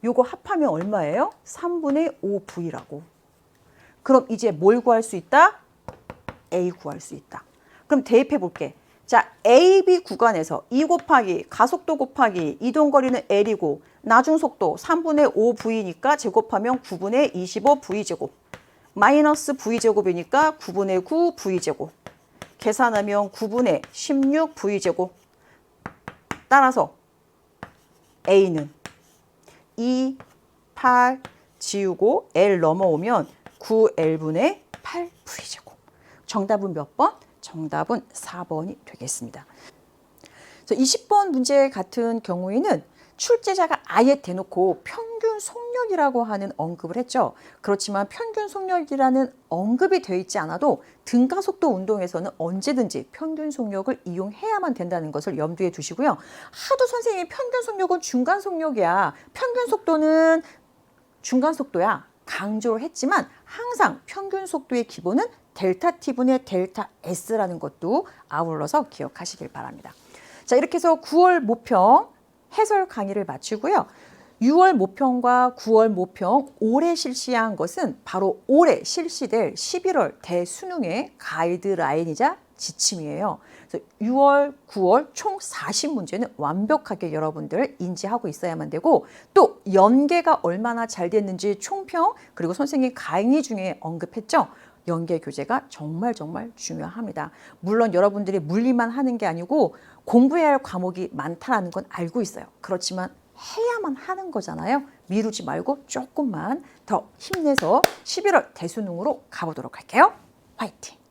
요거 합하면 얼마예요? 3분의 5V라고. 그럼 이제 뭘 구할 수 있다? A 구할 수 있다. 그럼 대입해 볼게. 자, AB 구간에서 2 곱하기 가속도 곱하기 이동거리는 L이고 나중 속도 3분의 5V니까 제곱하면 9분의 25V제곱 마이너스 V제곱이니까 9분의 9V제곱 계산하면 9분의 16V제곱 따라서 A는 2, 8 지우고 L 넘어오면 9L분의 8V제곱. 정답은 몇 번? 정답은 4번이 되겠습니다. 20번 문제 같은 경우에는 출제자가 아예 대놓고 평균 속력이라고 하는 언급을 했죠. 그렇지만 평균 속력이라는 언급이 되어 있지 않아도 등가속도 운동에서는 언제든지 평균 속력을 이용해야만 된다는 것을 염두에 두시고요. 하도 선생님이 평균 속력은 중간 속력이야. 평균 속도는 중간 속도야. 강조를 했지만 항상 평균 속도의 기본은 델타 T분의 델타 S라는 것도 아울러서 기억하시길 바랍니다. 자, 이렇게 해서 9월 모평 해설 강의를 마치고요. 6월 모평과 9월 모평 올해 실시한 것은 바로 올해 실시될 11월 대수능의 가이드라인이자 지침이에요. 그래서 6월, 9월 총 40문제는 완벽하게 여러분들 인지하고 있어야만 되고 또 연계가 얼마나 잘 됐는지 총평 그리고 선생님 강의 중에 언급했죠. 연계 교재가 정말 중요합니다. 물론 여러분들이 물리만 하는 게 아니고 공부해야 할 과목이 많다는 건 알고 있어요. 그렇지만 해야만 하는 거잖아요. 미루지 말고 조금만 더 힘내서 11월 대수능으로 가보도록 할게요. 화이팅!